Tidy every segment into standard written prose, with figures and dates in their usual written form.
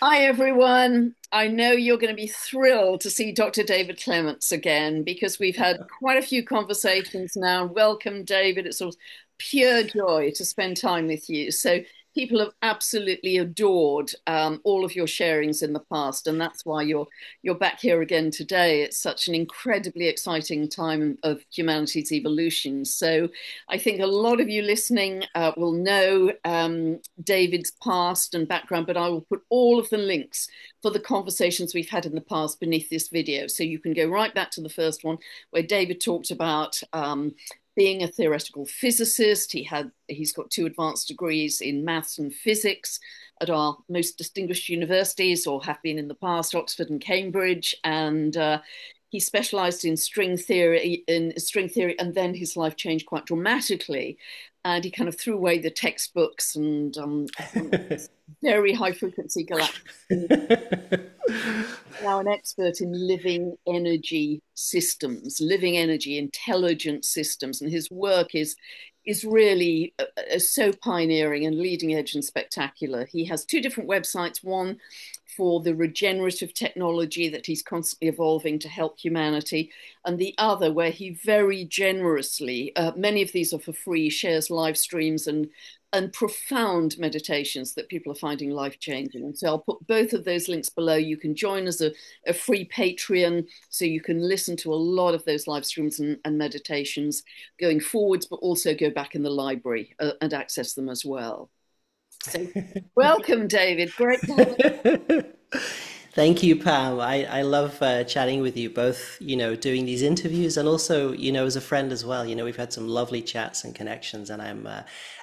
Hi, everyone. I know you're going to be thrilled to see Dr. David Clements again because we've had quite a few conversations now. Welcome, David. It's a pure joy to spend time with you. So, people have absolutely adored all of your sharings in the past, and that's why you're back here again today. It's such an incredibly exciting time of humanity's evolution. So, I think a lot of you listening will know David's past and background, but I will put all of the links for the conversations we've had in the past beneath this video. So you can go right back to the first one where David talked about being a theoretical physicist. He's got two advanced degrees in maths and physics at our most distinguished universities, or have been in the past, Oxford and Cambridge. And he specialized in string theory, and then his life changed quite dramatically. And he kind of threw away the textbooks and very high frequency galactic. Now an expert in living energy systems, living energy intelligent systems, and his work is really so pioneering and leading edge and spectacular. He has two different websites, one for the regenerative technology that he's constantly evolving to help humanity, and the other where he very generously, many of these are for free, shares live streams and profound meditations that people are finding life changing. And so I'll put both of those links below. You can join as a free Patreon, so you can listen to a lot of those live streams and meditations going forwards, but also go back in the library and access them as well. So, welcome, David. Great to have you. Thank you, Pam. I love chatting with you, both, doing these interviews and also, as a friend as well. We've had some lovely chats and connections, and I'm,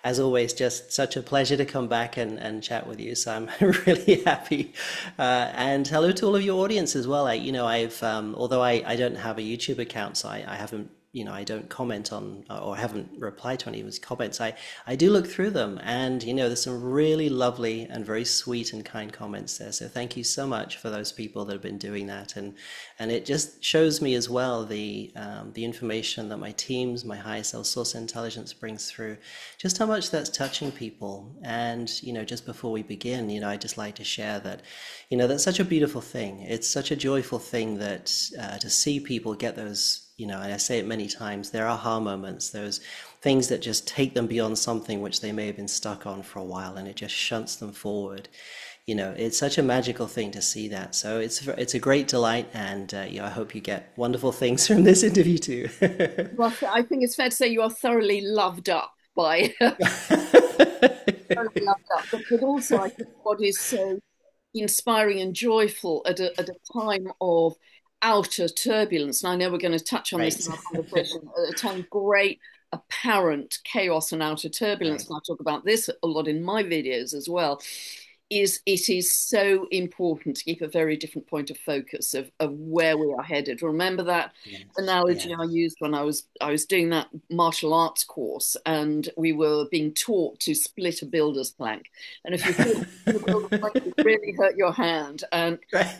as always, just such a pleasure to come back and chat with you. So I'm really happy. And hello to all of your audience as well. Although I don't have a YouTube account, so I haven't I don't comment on or haven't replied to any of his comments. I do look through them, and there's some really lovely and very sweet and kind comments there. So thank you so much for those people that have been doing that, and it just shows me as well the information that my teams, my higher self source intelligence brings through, just how much that's touching people. And just before we begin, I just like to share that that's such a beautiful thing. It's such a joyful thing that to see people get those, and I say it many times, there are aha moments, those things that just take them beyond something which they may have been stuck on for a while, and it just shunts them forward. It's such a magical thing to see that. So it's a great delight, and I hope you get wonderful things from this interview too. Well, I think it's fair to say you are thoroughly loved up by thoroughly loved up, but also I think what is so inspiring and joyful at a time of outer turbulence. And I know we're going to touch on this Right. in our conversation, at a time of great apparent chaos and outer turbulence. Right. And I talk about this a lot in my videos as well. It is so important to keep a very different point of focus of where we are headed. Remember that Yes. analogy Yes. I used when I was doing that martial arts course, and we were being taught to split a builder's plank. And if you fall the builder's plank, it really hurt your hand. And Right.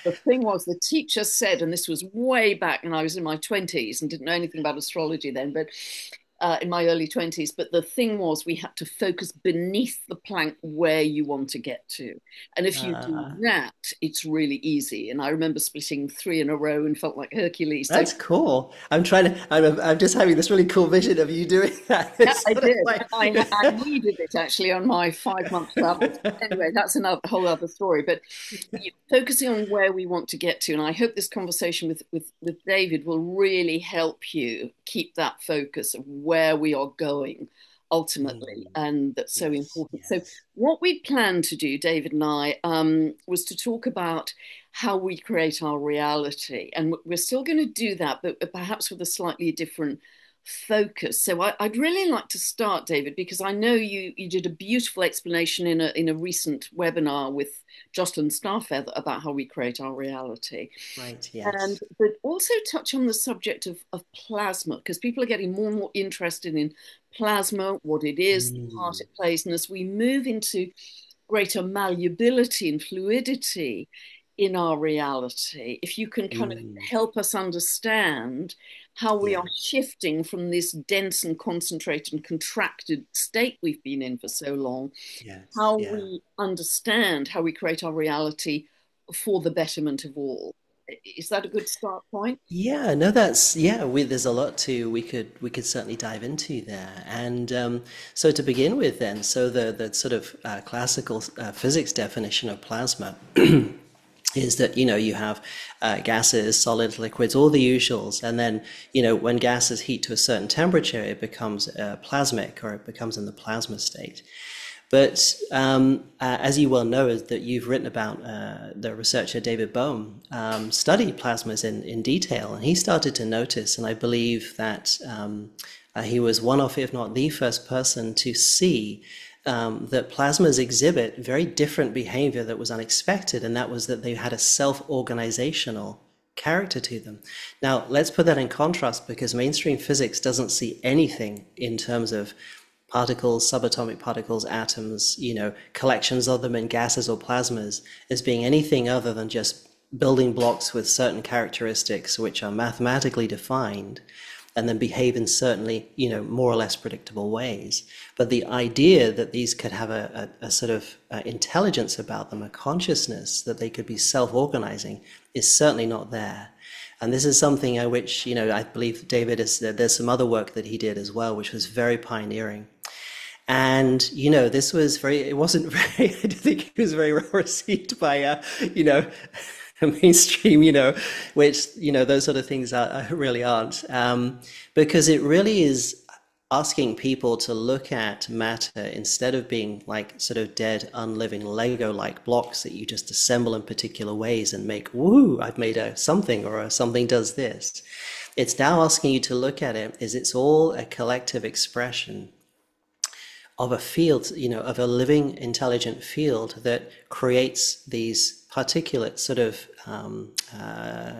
the thing was, the teacher said, and this was way back when I was in my 20s and didn't know anything about astrology then, but in my early 20s. But the thing was, we had to focus beneath the plank where you want to get to. And if you do Uh, that, it's really easy. And I remember splitting three in a row and felt like Hercules. So that's cool. I'm just having this really cool vision of you doing that. yeah, It's I sort of did. like, I needed it actually on my 5 month travels. Anyway, that's another whole other story. But focusing on where we want to get to, and I hope this conversation with David will really help you keep that focus of where we are going ultimately, mm, and that's so yes, important. So, yes. what we planned to do, David and I, was to talk about how we create our reality, and we're still going to do that, but perhaps with a slightly different focus. So I'd really like to start, David, because I know you did a beautiful explanation in a recent webinar with Jocelyn Starfeather about how we create our reality, Right, and yes. but also touch on the subject of plasma, because people are getting more and more interested in plasma, what it is, the part Mm, it plays, and as we move into greater malleability and fluidity, in our reality, if you can kind of Mm, help us understand how we are yeah. shifting from this dense and concentrated and contracted state we've been in for so long, Yes. how Yeah. we understand how we create our reality for the betterment of all. Is that a good start point? Yeah, no, that's yeah. There's a lot to we could certainly dive into there, and so to begin with, then, so the sort of classical physics definition of plasma is that you have gases, solids, liquids, all the usuals, and then when gases heat to a certain temperature, it becomes plasmic, or it becomes in the plasma state. But as you well know, is that you've written about the researcher David Bohm studied plasmas in detail, and he started to notice, and I believe that he was one of, if not the first person to see that plasmas exhibit very different behavior that was unexpected, and that was that they had a self-organizational character to them. Now, let's put that in contrast, because mainstream physics doesn't see anything in terms of particles, subatomic particles, atoms, collections of them in gases or plasmas as being anything other than just building blocks with certain characteristics which are mathematically defined and then behave in certainly, more or less predictable ways. But the idea that these could have a sort of intelligence about them, a consciousness, that they could be self-organizing, is certainly not there. And this is something which, I believe David there's some other work that he did as well, which was very pioneering. And, this was it wasn't very, I don't think it was very well received by, mainstream, which, those sort of things really aren't. Because it really is asking people to look at matter instead of being like sort of dead, unliving Lego-like blocks that you just assemble in particular ways and make, woo, I've made a something, or a something does this. It's now asking you to look at it as it's all a collective expression of a field, of a living, intelligent field that creates these particulate sort of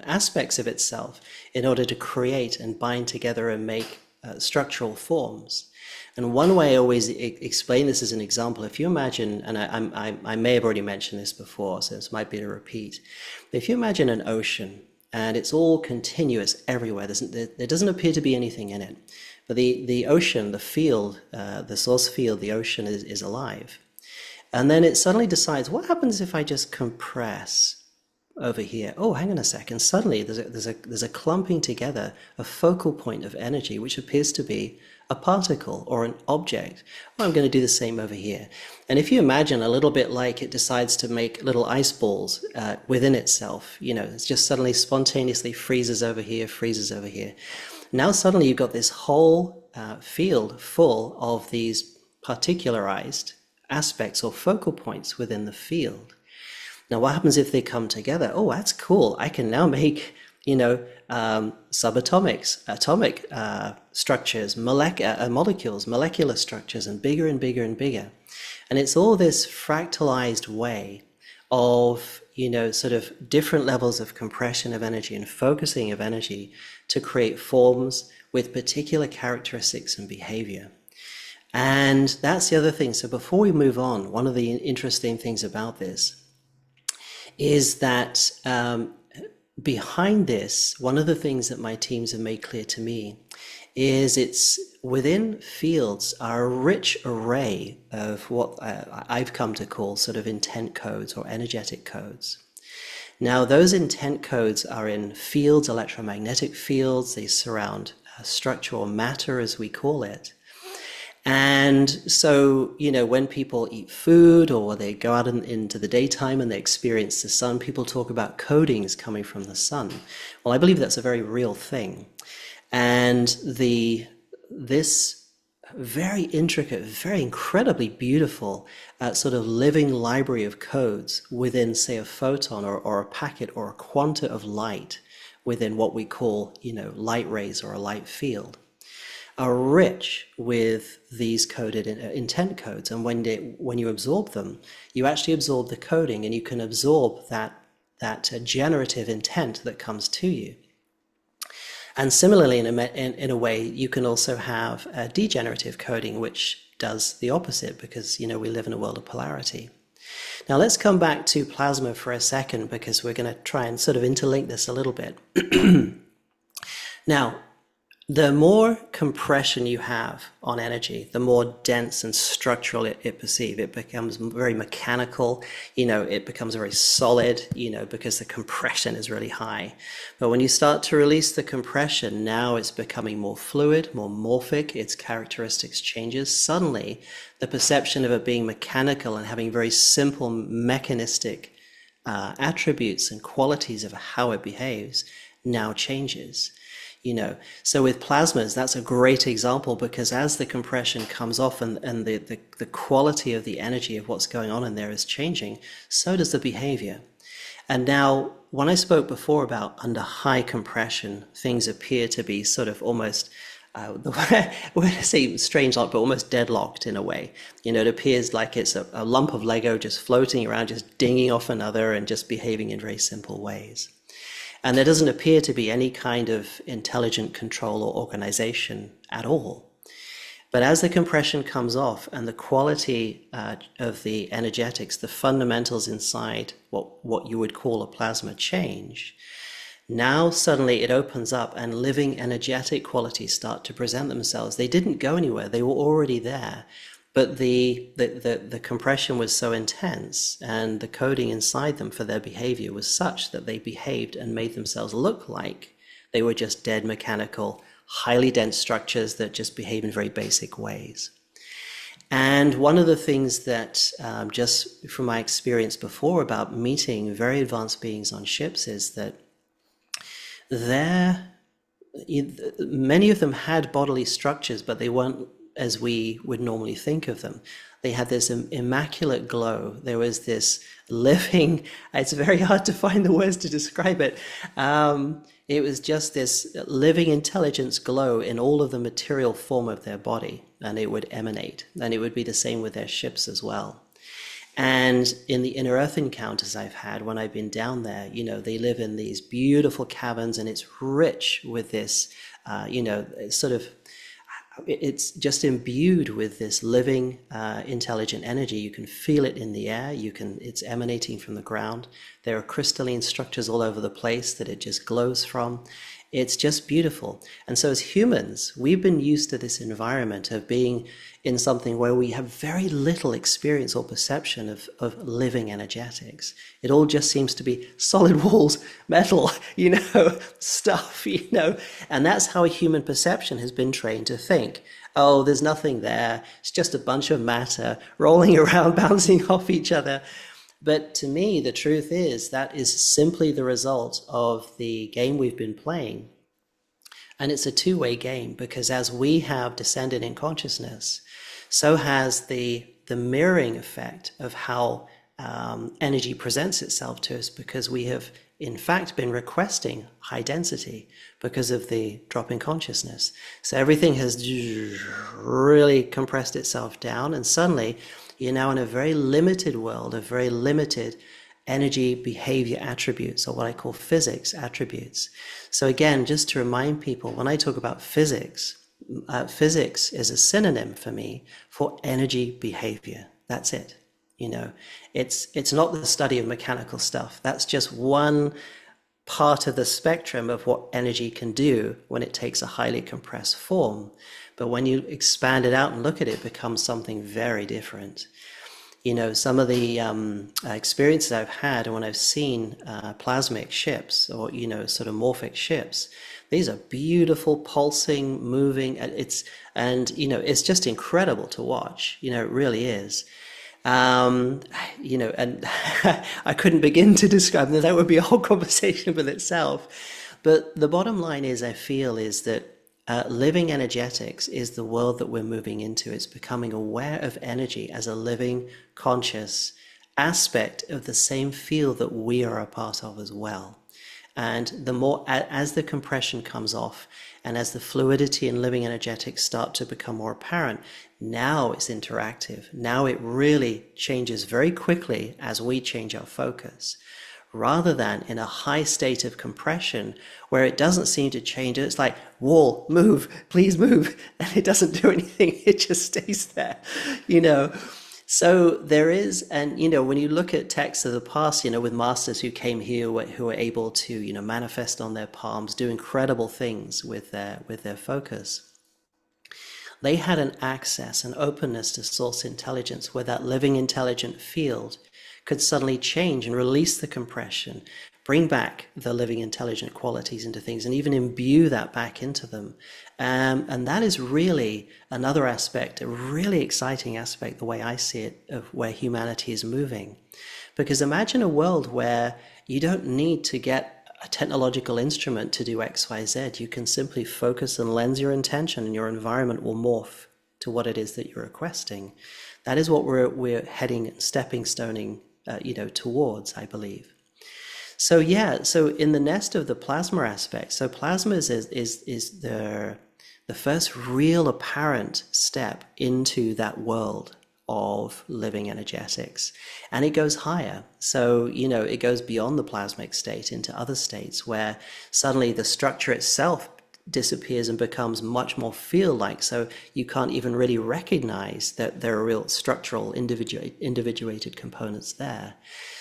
aspects of itself in order to create and bind together and make structural forms. And one way I always explain this as an example, if you imagine, and I may have already mentioned this before, so this might be a repeat, but if you imagine an ocean and it's all continuous everywhere, there doesn't appear to be anything in it. But the ocean, the field, the source field, the ocean is alive. And then it suddenly decides, what happens if I just compress over here? Oh, hang on a second. Suddenly there's a clumping together, a focal point of energy, which appears to be a particle or an object. Well, I'm going to do the same over here. And if you imagine a little bit like it decides to make little ice balls within itself, it's just suddenly spontaneously freezes over here, freezes over here. Now suddenly you've got this whole field full of these particularized aspects or focal points within the field. Now what happens if they come together? Oh, that's cool. I can now make, subatomics, atomic structures, molecules, molecular structures, and bigger and bigger and bigger. And it's all this fractalized way of, sort of different levels of compression of energy and focusing of energy to create forms with particular characteristics and behavior. And that's the other thing. So before we move on, one of the interesting things about this is that behind this, one of the things that my teams have made clear to me is it's within fields are a rich array of what I've come to call sort of intent codes or energetic codes. Now, those intent codes are in fields, electromagnetic fields. They surround structure or matter, as we call it. And so, when people eat food or they go out into the daytime and they experience the sun, people talk about codings coming from the sun. Well, I believe that's a very real thing. And this very intricate, very incredibly beautiful sort of living library of codes within, say, a photon or a packet or a quanta of light within what we call, light rays or a light field, are rich with these coded intent codes. And when you absorb them, you actually absorb the coding, and you can absorb that generative intent that comes to you. And similarly, in a way, you can also have a degenerative coding, which does the opposite, because we live in a world of polarity. Now let's come back to plasma for a second because we're going to try and sort of interlink this a little bit. Now, the more compression you have on energy, the more dense and structural it perceives. It becomes very mechanical, it becomes very solid, because the compression is really high. But when you start to release the compression, now it's becoming more fluid, more morphic, its characteristics changes. Suddenly, the perception of it being mechanical and having very simple mechanistic attributes and qualities of how it behaves now changes. So with plasmas, that's a great example, because as the compression comes off and the quality of the energy of what's going on in there is changing, so does the behavior. And now, when I spoke before about under high compression, things appear to be sort of almost, the way I say strange, like, but almost deadlocked in a way. It appears like it's a lump of Lego just floating around, just dinging off another and just behaving in very simple ways. And there doesn't appear to be any kind of intelligent control or organization at all. But as the compression comes off and the quality of the energetics, the fundamentals inside what you would call a plasma change, now suddenly it opens up and living energetic qualities start to present themselves. They didn't go anywhere. They were already there. But the compression was so intense and the coding inside them for their behavior was such that they behaved and made themselves look like they were just dead mechanical, highly dense structures that just behave in very basic ways. And one of the things that, just from my experience before about meeting very advanced beings on ships, is that many of them had bodily structures, but they weren't as we would normally think of them. They had this immaculate glow. There was this living, it's very hard to find the words to describe it. It was just this living intelligence glow in all of the material form of their body, and it would emanate. And it would be the same with their ships as well. And in the inner earth encounters I've had when I've been down there, they live in these beautiful caverns, and it's rich with this, it's just imbued with this living, intelligent energy. You can feel it in the air. It's emanating from the ground. There are crystalline structures all over the place that it just glows from. It's just beautiful. And so as humans, we've been used to this environment of being in something where we have very little experience or perception of living energetics. It all just seems to be solid walls, metal, stuff, and that's how a human perception has been trained to think. Oh, there's nothing there. It's just a bunch of matter rolling around, bouncing off each other. But to me, the truth is that is simply the result of the game we've been playing. And it's a two-way game, because as we have descended in consciousness, so has the mirroring effect of how energy presents itself to us, because we have in fact been requesting high density because of the drop in consciousness. So everything has really compressed itself down, and suddenly you're now in a very limited world of very limited energy behavior attributes, or what I call physics attributes. So again, just to remind people, when I talk about physics, physics is a synonym for me for energy behavior. That's it. It's not the study of mechanical stuff. That's just one part of the spectrum of what energy can do when it takes a highly compressed form. But when you expand it out and look at it, it becomes something very different. Some of the experiences I've had when I've seen plasmic ships, or, sort of morphic ships, these are beautiful, pulsing, moving. It's just incredible to watch. It really is. And I couldn't begin to describe them. That would be a whole conversation with itself. But the bottom line is, I feel, is that living energetics is the world that we're moving into. It's becoming aware of energy as a living, conscious aspect of the same field that we are a part of as well. And the more, as the compression comes off, and as the fluidity and living energetics start to become more apparent, now it's interactive. Now it really changes very quickly as we change our focus, rather than in a high state of compression where it doesn't seem to change. It's like, wall, move, please move. And it doesn't do anything. It just stays there, So there is, and when you look at texts of the past, with masters who came here who were able to, manifest on their palms, do incredible things with their focus. They had an access, an openness to source intelligence where that living intelligent field could suddenly change and release the compression, bring back the living intelligent qualities into things, and even imbue that back into them. And that is really another aspect, a really exciting aspect, the way I see it, of where humanity is moving. Because imagine a world where you don't need to get a technological instrument to do X, Y, Z. You can simply focus and lens your intention, and your environment will morph to what it is that you're requesting. That is what we're heading, stepping stoning, towards, I believe. So yeah, so in the nest of the plasma aspect, so plasma is the first real apparent step into that world of living energetics, and it goes higher. So it goes beyond the plasmic state into other states where suddenly the structure itself disappears and becomes much more feel-like, so you can't even really recognize that there are real structural individuated components there.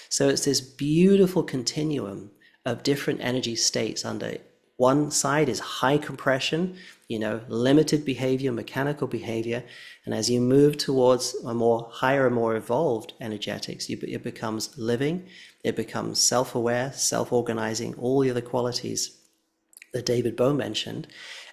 So it's this beautiful continuum of different energy states. Under one side is high compression, limited behavior, mechanical behavior. And as you move towards a more higher, more evolved energetics, it becomes living, it becomes self-aware, self-organizing, all the other qualities that David Bowe mentioned.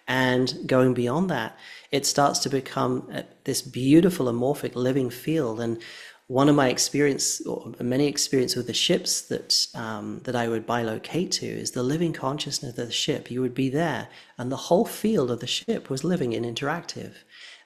And going beyond that, it starts to become this beautiful amorphic living field. And one of my experience, or many experience with the ships that I would bilocate to, is the living consciousness of the ship. You would be there, and the whole field of the ship was living and interactive.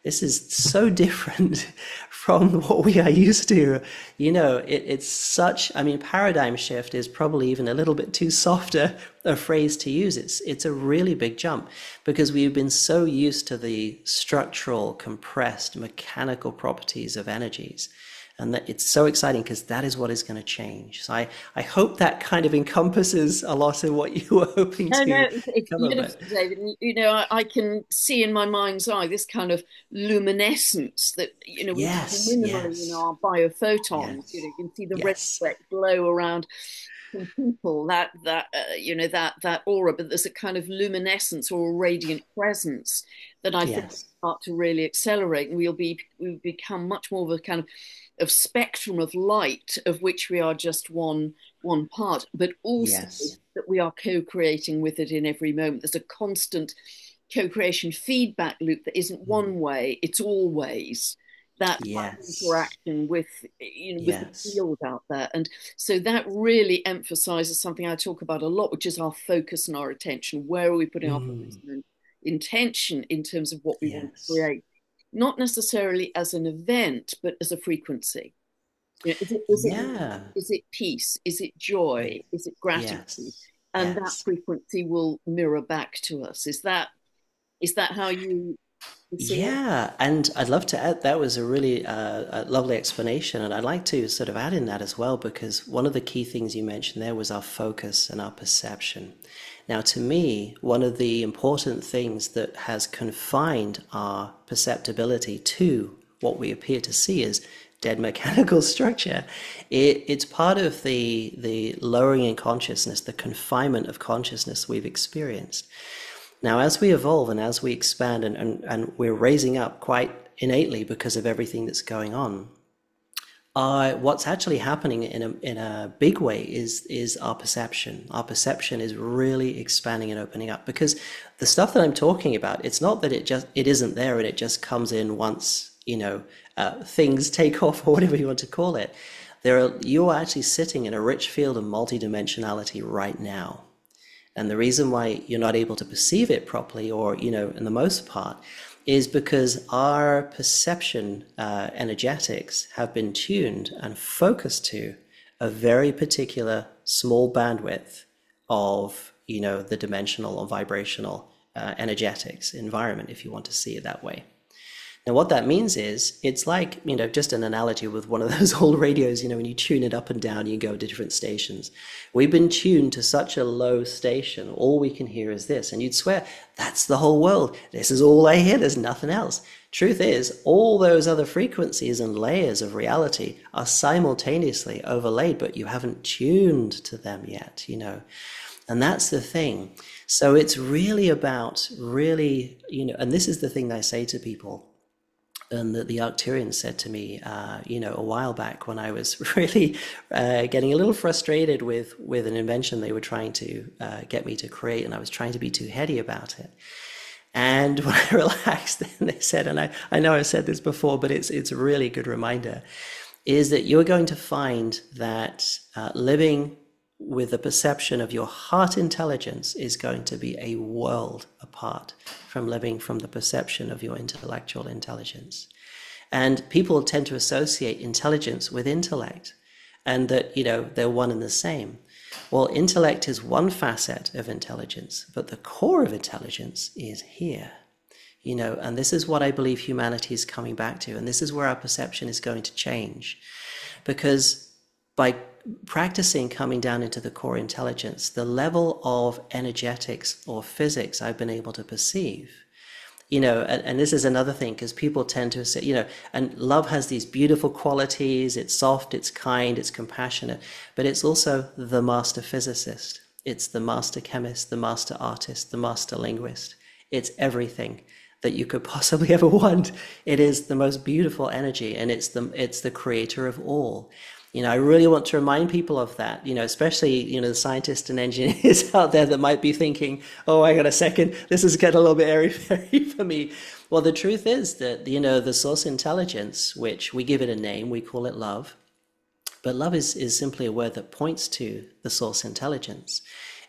This is so different from what we are used to. It's such, paradigm shift is probably even a little bit too softer a phrase to use. It's a really big jump because we've been so used to the structural, compressed, mechanical properties of energies. And that it's so exciting because that is what is going to change. So I hope that kind of encompasses a lot of what you were hoping No, no, to it's cover. beautiful, David. I can see in my mind's eye this kind of luminescence that, we have Yes, minimally in yes, our biophotons. yes, You can see the red yes, speck glow around some people, that aura, but there's a kind of luminescence or a radiant presence that I think will yes, start to really accelerate, and we'll become much more of a kind of spectrum of light of which we are just one part, but also yes, that we are co-creating with it in every moment. There's a constant co-creation feedback loop that isn't one way, it's always that yes, interaction with with the yes. field out there. And so that really emphasizes something I talk about a lot, which is our focus and our attention. Where are we putting our focus and intention in terms of what we want to Yes. create, not necessarily as an event but as a frequency. Yeah. Is it peace? Is it joy? Is it gratitude? Yes. And that Yes. frequency will mirror back to us. Is that how you see it? Yeah, and I'd love to add that was a really a lovely explanation, and I'd like to sort of add in that as well because one of the key things you mentioned there was our focus and our perception. Now, to me, one of the important things that has confined our perceptibility to what we appear to see as dead mechanical structure, it's part of the lowering in consciousness, the confinement of consciousness we've experienced. Now, as we evolve and as we expand and we're raising up quite innately because of everything that's going on, what's actually happening in a big way is our perception. Our perception is really expanding and opening up because the stuff that I'm talking about, it's not that it isn't there and it just comes in once, things take off or whatever you want to call it. You are actually sitting in a rich field of multidimensionality right now. And the reason why you're not able to perceive it properly, or, in the most part, is because our perception energetics have been tuned and focused to a very particular small bandwidth of, the dimensional or vibrational energetics environment, if you want to see it that way. Now, what that means is it's like, just an analogy with one of those old radios, when you tune it up and down, you go to different stations. We've been tuned to such a low station, all we can hear is this. And you'd swear, that's the whole world. This is all I hear, there's nothing else. Truth is, all those other frequencies and layers of reality are simultaneously overlaid, but you haven't tuned to them yet. And that's the thing. So it's really about and this is the thing I say to people, and that the Arcturians said to me, a while back when I was really getting a little frustrated with an invention they were trying to get me to create, and I was trying to be too heady about it. And when I relaxed, then they said, and I know I've said this before, but it's a really good reminder, is that you're going to find that living with the perception of your heart intelligence is going to be a world apart from living from the perception of your intellectual intelligence. And people tend to associate intelligence with intellect, and that, they're one and the same. Well, intellect is one facet of intelligence, but the core of intelligence is here. And this is what I believe humanity is coming back to, and this is where our perception is going to change. Because by practicing coming down into the core intelligence, the level of energetics or physics I've been able to perceive, and this is another thing, because people tend to say, and love has these beautiful qualities, it's soft, it's kind, it's compassionate, but it's also the master physicist, it's the master chemist, the master artist, the master linguist. It's everything that you could possibly ever want. It is the most beautiful energy, and it's the creator of all. I really want to remind people of that, especially, the scientists and engineers out there that might be thinking, oh, I got a second, this is getting a little bit airy-fairy for me. Well, the truth is that, the source intelligence, which we give it a name, we call it love. But love is simply a word that points to the source intelligence.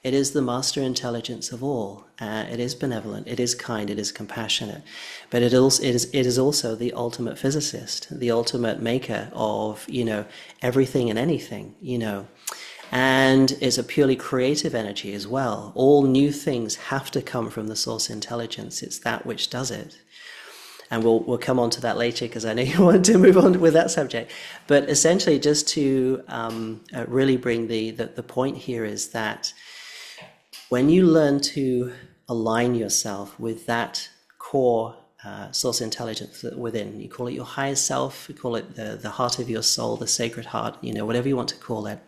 It is the master intelligence of all. It is benevolent, it is kind, it is compassionate, but it is also the ultimate physicist, the ultimate maker of, everything and anything, and it's a purely creative energy as well. All new things have to come from the source intelligence. It's that which does it. And we'll come on to that later, because I know you want to move on with that subject. But essentially, just to really bring the point here is that when you learn to align yourself with that core source intelligence within, you call it your higher self, you call it the heart of your soul, the sacred heart, whatever you want to call it,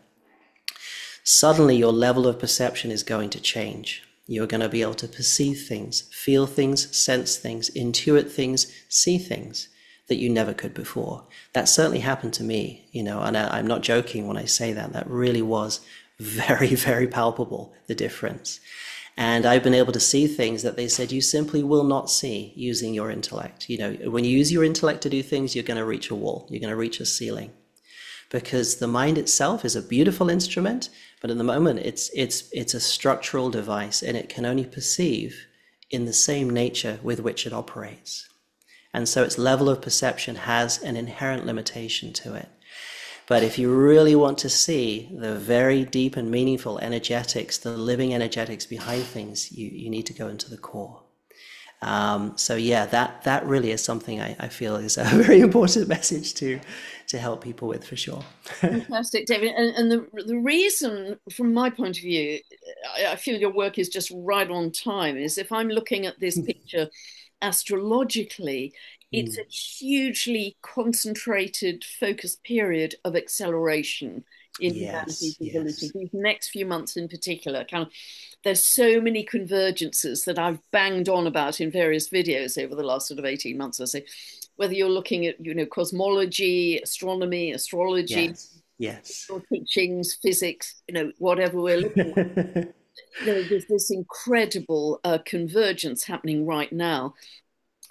suddenly your level of perception is going to change. You're going to be able to perceive things, feel things, sense things, intuit things, see things that you never could before. That certainly happened to me, and I'm not joking when I say that. That really was very, very palpable, the difference. And I've been able to see things that they said you simply will not see using your intellect. When you use your intellect to do things, you're going to reach a wall, you're going to reach a ceiling. Because the mind itself is a beautiful instrument, but at the moment it's a structural device, and it can only perceive in the same nature with which it operates. And so its level of perception has an inherent limitation to it. But if you really want to see the very deep and meaningful energetics, the living energetics behind things, you need to go into the core. So yeah, that really is something I feel is a very important message to help people with, for sure. Fantastic, David. And the reason, from my point of view, I feel your work is just right on time, is if I'm looking at this picture astrologically, it's a hugely concentrated, focused period of acceleration in humanity's Yes, ability. yes. These next few months in particular, there's so many convergences that I've banged on about in various videos over the last sort of 18 months or so. Whether you're looking at, cosmology, astronomy, astrology, Yes, yes. or teachings, physics, whatever we're looking at. There's this incredible convergence happening right now.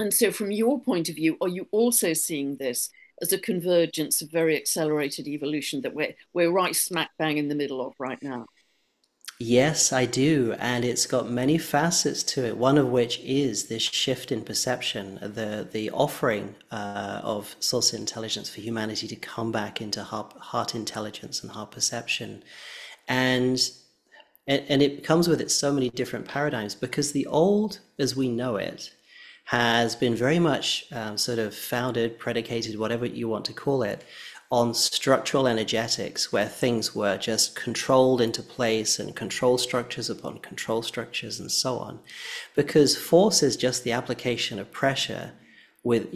And so, from your point of view, are you also seeing this as a convergence of very accelerated evolution that we're right smack bang in the middle of right now? Yes, I do. And it's got many facets to it, one of which is this shift in perception, the offering of source intelligence for humanity to come back into heart intelligence and heart perception. And it comes with it so many different paradigms, because the old, as we know it, has been very much sort of founded, predicated, whatever you want to call it, on structural energetics, where things were just controlled into place and control structures upon control structures and so on. Because force is just the application of pressure with,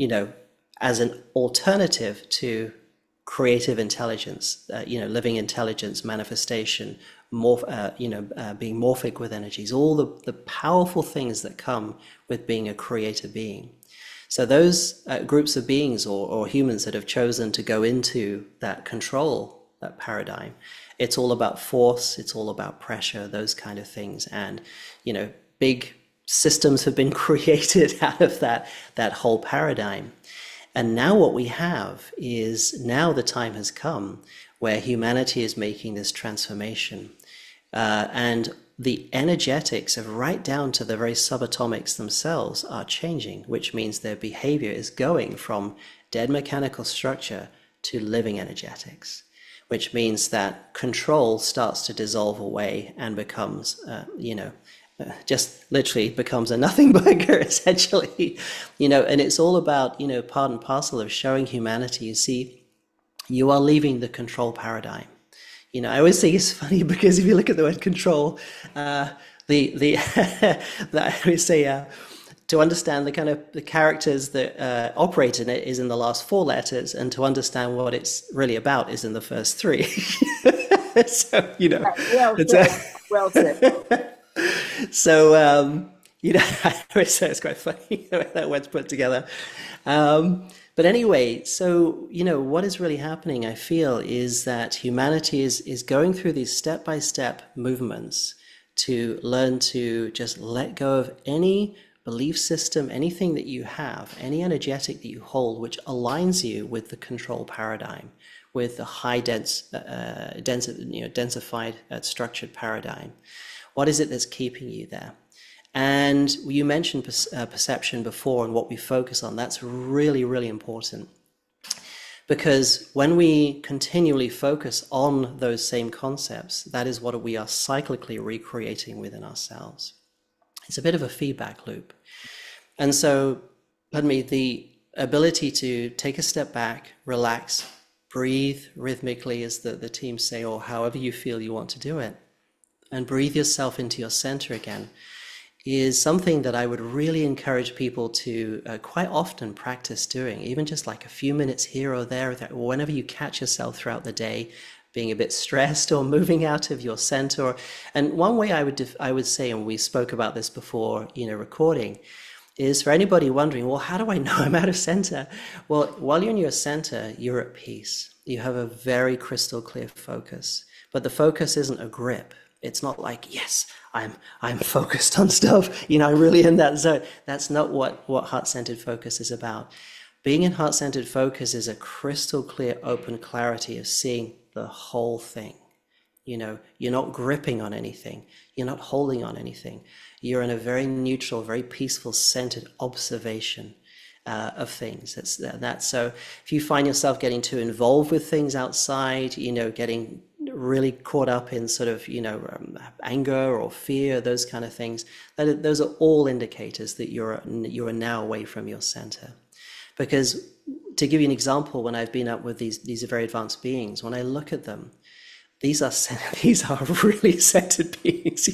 as an alternative to creative intelligence, living intelligence, manifestation, being morphic with energies, all the powerful things that come with being a creator being. So those groups of beings or humans that have chosen to go into that control, that paradigm, it's all about force, it's all about pressure, those kind of things. And, big systems have been created out of that whole paradigm. And now what we have is, now the time has come where humanity is making this transformation. And the energetics of right down to the very subatomics themselves are changing, which means their behavior is going from dead mechanical structure to living energetics, which means that control starts to dissolve away and becomes, just literally becomes a nothing burger, essentially, and it's all about, part and parcel of showing humanity, you see, you are leaving the control paradigm. I always say it's funny because if you look at the word control, I always say to understand the kind of the characters that operate in it is in the last four letters, and to understand what it's really about is in the first three. So well it's said. Well said. So I always say it's quite funny the way that word's put together. But anyway, so, what is really happening, I feel, is that humanity is going through these step-by-step movements to learn to just let go of any belief system, anything that you have, any energetic that you hold, which aligns you with the control paradigm, with the high densified, structured paradigm. What is it that's keeping you there? And you mentioned perception before and what we focus on. That's really, really important. Because when we continually focus on those same concepts, that is what we are cyclically recreating within ourselves. It's a bit of a feedback loop. And so, the ability to take a step back, relax, breathe rhythmically, as the team say, or however you feel you want to do it, and breathe yourself into your center again, is something that I would really encourage people to quite often practice doing, even just like a few minutes here or there, whenever you catch yourself throughout the day being a bit stressed or moving out of your center. And one way I would say, and we spoke about this before, recording, is for anybody wondering, well, how do I know I'm out of center? Well, while you're in your center, you're at peace. You have a very crystal clear focus, but the focus isn't a grip. It's not like, yes, I'm focused on stuff, I'm really in that zone. That's not what heart-centered focus is about. Being in heart-centered focus is a crystal clear, open clarity of seeing the whole thing. You're not gripping on anything. You're not holding on anything. You're in a very neutral, very peaceful, centered observation of things. That's so if you find yourself getting too involved with things outside, getting really caught up in sort of, anger or fear, those kind of things, those are all indicators that you are now away from your center. Because to give you an example, when I've been up with these very advanced beings, when I look at them, these are really centered beings,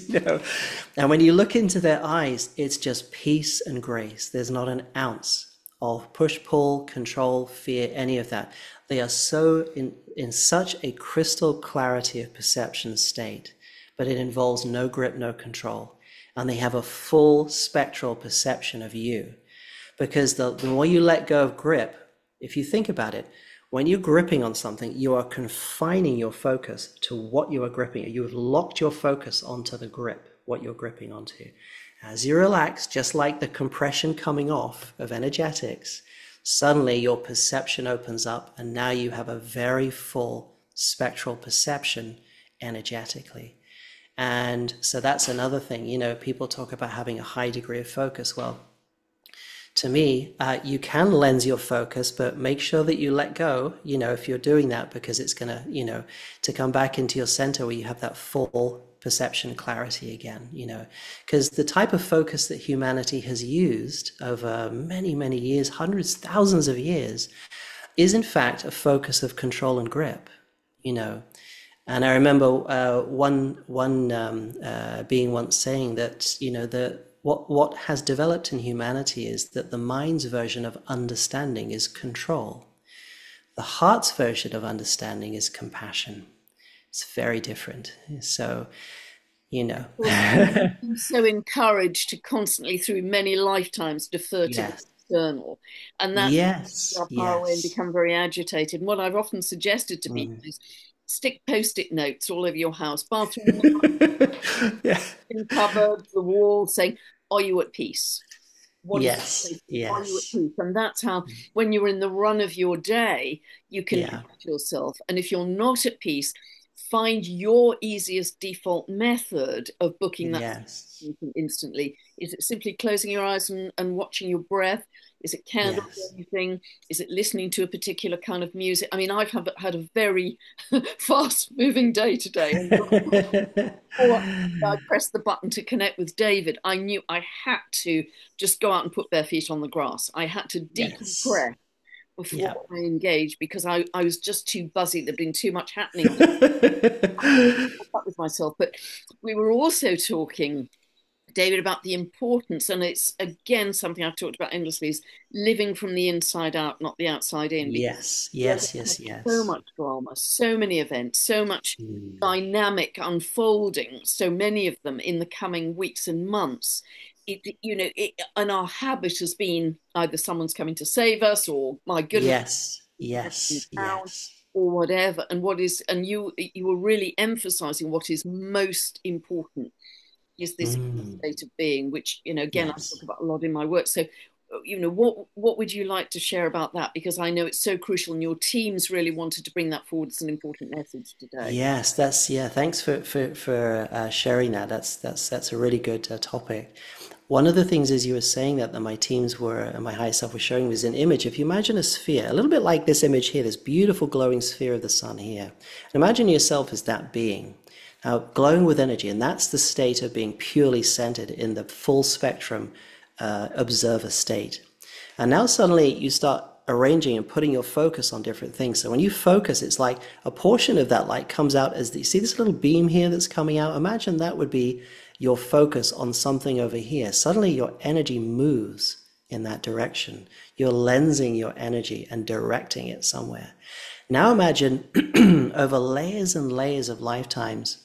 And when you look into their eyes, it's just peace and grace. There's not an ounce of push, pull, control, fear, any of that. They are so in such a crystal clarity of perception state, but it involves no grip, no control. And they have a full spectral perception of you. Because the more you let go of grip, if you think about it, when you're gripping on something, you are confining your focus to what you are gripping. You have locked your focus onto the grip, what you're gripping onto. As you relax, just like the compression coming off of energetics, suddenly your perception opens up, and now you have a very full spectral perception energetically. And so that's another thing. People talk about having a high degree of focus. Well, to me, you can lens your focus, but make sure that you let go, if you're doing that, because it's going to, to come back into your center where you have that full perception clarity again, because the type of focus that humanity has used over many, many years, hundreds, thousands of years, is in fact a focus of control and grip, you know. And I remember one being once saying that, the what has developed in humanity is that the mind's version of understanding is control. The heart's version of understanding is compassion. It's very different. So, you know. I'm so encouraged to constantly, through many lifetimes, defer to the Yes. external. And that's Yes. our power away and Yes. become very agitated. And what I've often suggested to people Mm. is stick post-it notes all over your house, bathroom, Yeah. cupboards, the walls, saying, "Are you at peace?" What does it say Yes. to you? Are you at Yes. peace? And that's how, when you're in the run of your day, you can Yeah. catch yourself. And if you're not at peace, find your easiest default method of booking that Yes. instantly. Is it simply closing your eyes and watching your breath? Is it candle Yes. anything? Is it listening to a particular kind of music? I mean, I've had a very fast moving day today. And before I pressed the button to connect with David, I knew I had to just go out and put bare feet on the grass. I had to Yes. decompress before Yeah. I engaged because I was just too buzzy. There'd been too much happening. Up with myself. But we were also talking, David, about the importance, and it's again something I've talked about endlessly, is living from the inside out, not the outside in. Because Yes. we are Yes. going to Yes. have so Yes. much drama, so many events, so much Mm. dynamic unfolding, so many of them in the coming weeks and months. And our habit has been either someone's coming to save us, or my goodness, Yes. in Yes. town, Yes. or whatever. And you were really emphasizing what is most important is this Mm. state of being, which again I talk Yes. about a lot in my work. So what would you like to share about that, because I know it's so crucial and your teams really wanted to bring that forward as an important message today. Yes, that's yeah. Thanks for sharing that. That's a really good topic. One of the things, as you were saying that my teams were and my higher self was showing, was an image. If you imagine a sphere, a little bit like this image here, this beautiful glowing sphere of the sun here, and imagine yourself as that being, now glowing with energy, and that's the state of being purely centered in the full spectrum observer state. And now suddenly you start arranging and putting your focus on different things. So when you focus, it's like a portion of that light comes out as you see this little beam here that's coming out. Imagine that would be your focus on something over here. Suddenly your energy moves in that direction. You're lensing your energy and directing it somewhere. Now imagine over layers and layers of lifetimes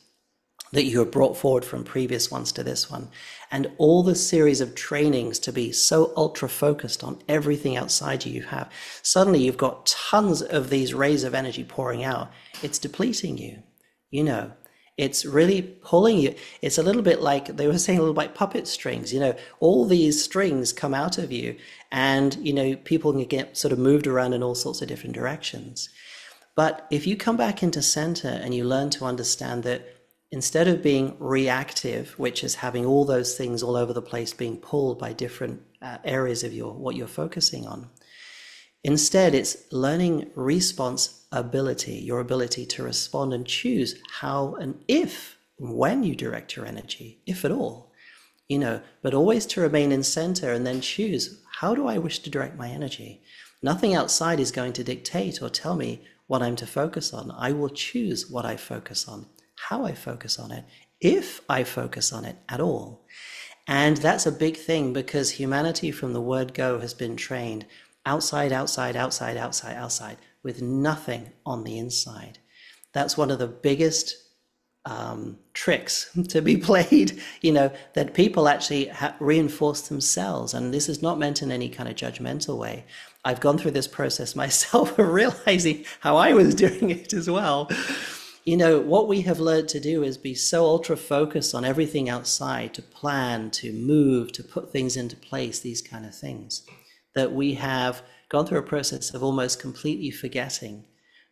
that you have brought forward from previous ones to this one, and all the series of trainings to be so ultra focused on everything outside you have. Suddenly you've got tons of these rays of energy pouring out. It's depleting you, you know. It's really pulling you. It's a little bit like they were saying, a little like puppet strings, all these strings come out of you, and people can get sort of moved around in all sorts of different directions. But if you come back into center and you learn to understand that instead of being reactive, which is having all those things all over the place being pulled by different areas of what you're focusing on, instead it's learning response ability, your ability to respond and choose how and if, when you direct your energy, if at all, but always to remain in center and then choose, how do I wish to direct my energy? Nothing outside is going to dictate or tell me what I'm to focus on. I will choose what I focus on, how I focus on it, if I focus on it at all. And that's a big thing, because humanity from the word go has been trained outside, outside, outside, outside, outside, with nothing on the inside. That's one of the biggest tricks to be played, that people actually reinforce themselves. And this is not meant in any kind of judgmental way. I've gone through this process myself of realizing how I was doing it as well. What we have learned to do is be so ultra focused on everything outside, to plan, to move, to put things into place, these kind of things, that we have gone through a process of almost completely forgetting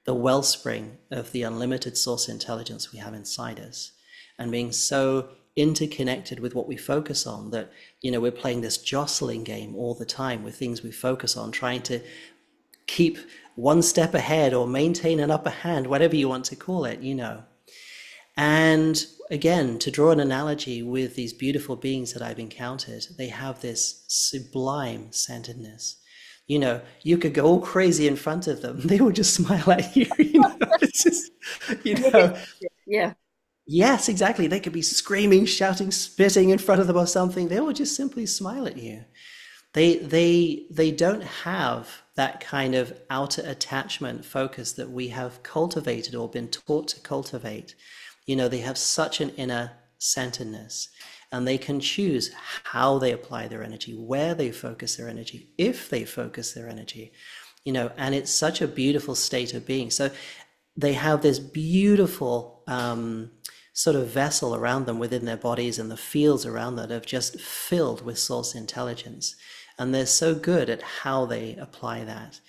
the wellspring of the unlimited source intelligence we have inside us, and being so interconnected with what we focus on that, we're playing this jostling game all the time with things we focus on, trying to keep one step ahead or maintain an upper hand, whatever you want to call it, And again, to draw an analogy with these beautiful beings that I've encountered, they have this sublime centeredness. You know, you could go all crazy in front of them. They will just smile at you. You know, it's just, you know, Yeah. yes, exactly. They could be screaming, shouting, spitting in front of them or something. They will just simply smile at you. They don't have that kind of outer attachment focus that we have cultivated or been taught to cultivate. You know, they have such an inner centeredness, and they can choose how they apply their energy, where they focus their energy, if they focus their energy, you know, and it's such a beautiful state of being. So they have this beautiful sort of vessel around them within their bodies, and the fields around that are just filled with source intelligence. And they're so good at how they apply that.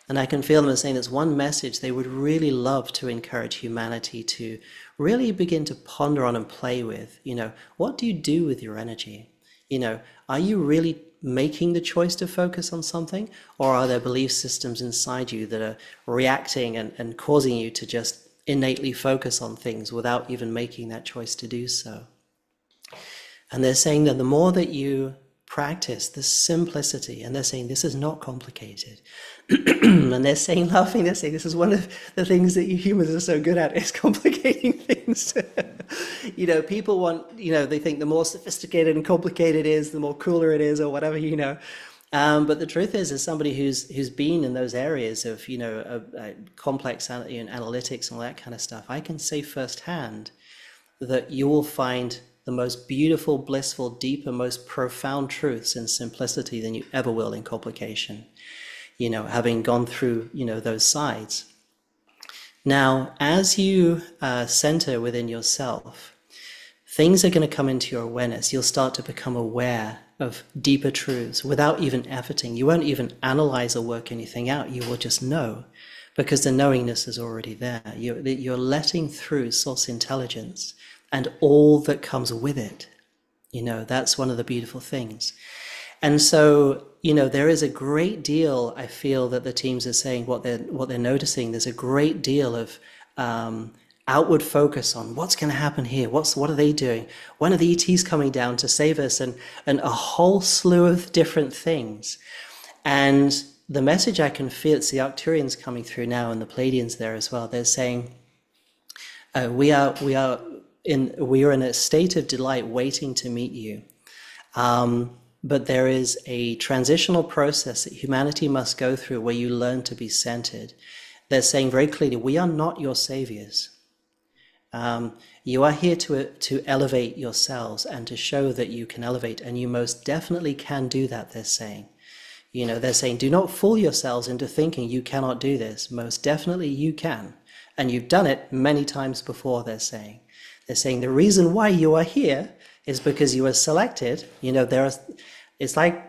And I can feel them as saying there's one message they would really love to encourage humanity to really begin to ponder on and play with. You know, what do you do with your energy? You know, are you really making the choice to focus on something? Or are there belief systems inside you that are reacting and causing you to just innately focus on things without even making that choice to do so? And they're saying that the more that you practice the simplicity, and they're saying this is not complicated, and they're saying, laughing, they're saying this is one of the things that you humans are so good at, is complicating things. You know, people want, you know, they think the more sophisticated and complicated it is, the more cooler it is, or whatever, you know. But the truth is, as somebody who's been in those areas of, you know, complex analytics and all that kind of stuff, I can say firsthand that you will find the most beautiful, blissful, deeper, most profound truths in simplicity than you ever will in complication, you know, having gone through, you know, those sides. Now, as you center within yourself, things are going to come into your awareness. You'll start to become aware of deeper truths without even efforting. You won't even analyze or work anything out. You will just know, because the knowingness is already there. You're letting through source intelligence and all that comes with it. You know, that's one of the beautiful things. And so, you know, there is a great deal, I feel, that the teams are saying, what they're noticing, there's a great deal of outward focus on what's going to happen here, what are they doing, when are the ETs coming down to save us, and a whole slew of different things. And the message I can feel, it's the Arcturians coming through now, and the Pleiadians there as well. They're saying, we are in a state of delight waiting to meet you. But there is a transitional process that humanity must go through where you learn to be centered. They're saying very clearly, we are not your saviors. You are here to elevate yourselves and to show that you can elevate, and you most definitely can do that, they're saying. You know, they're saying, do not fool yourselves into thinking you cannot do this. Most definitely you can. And you've done it many times before, they're saying. They're saying the reason why you are here is because you were selected. You know, it's like,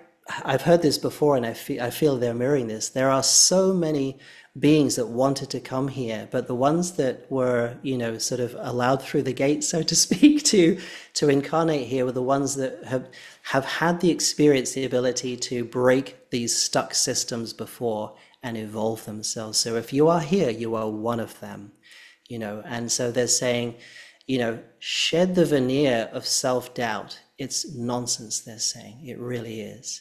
I've heard this before, and I feel they're mirroring this. There are so many beings that wanted to come here, but the ones that were, you know, sort of allowed through the gate, so to speak, to incarnate here were the ones that have had the experience, the ability to break these stuck systems before and evolve themselves. So if you are here, you are one of them, you know. And so they're saying, you know, shed the veneer of self-doubt. It's nonsense, they're saying. It really is.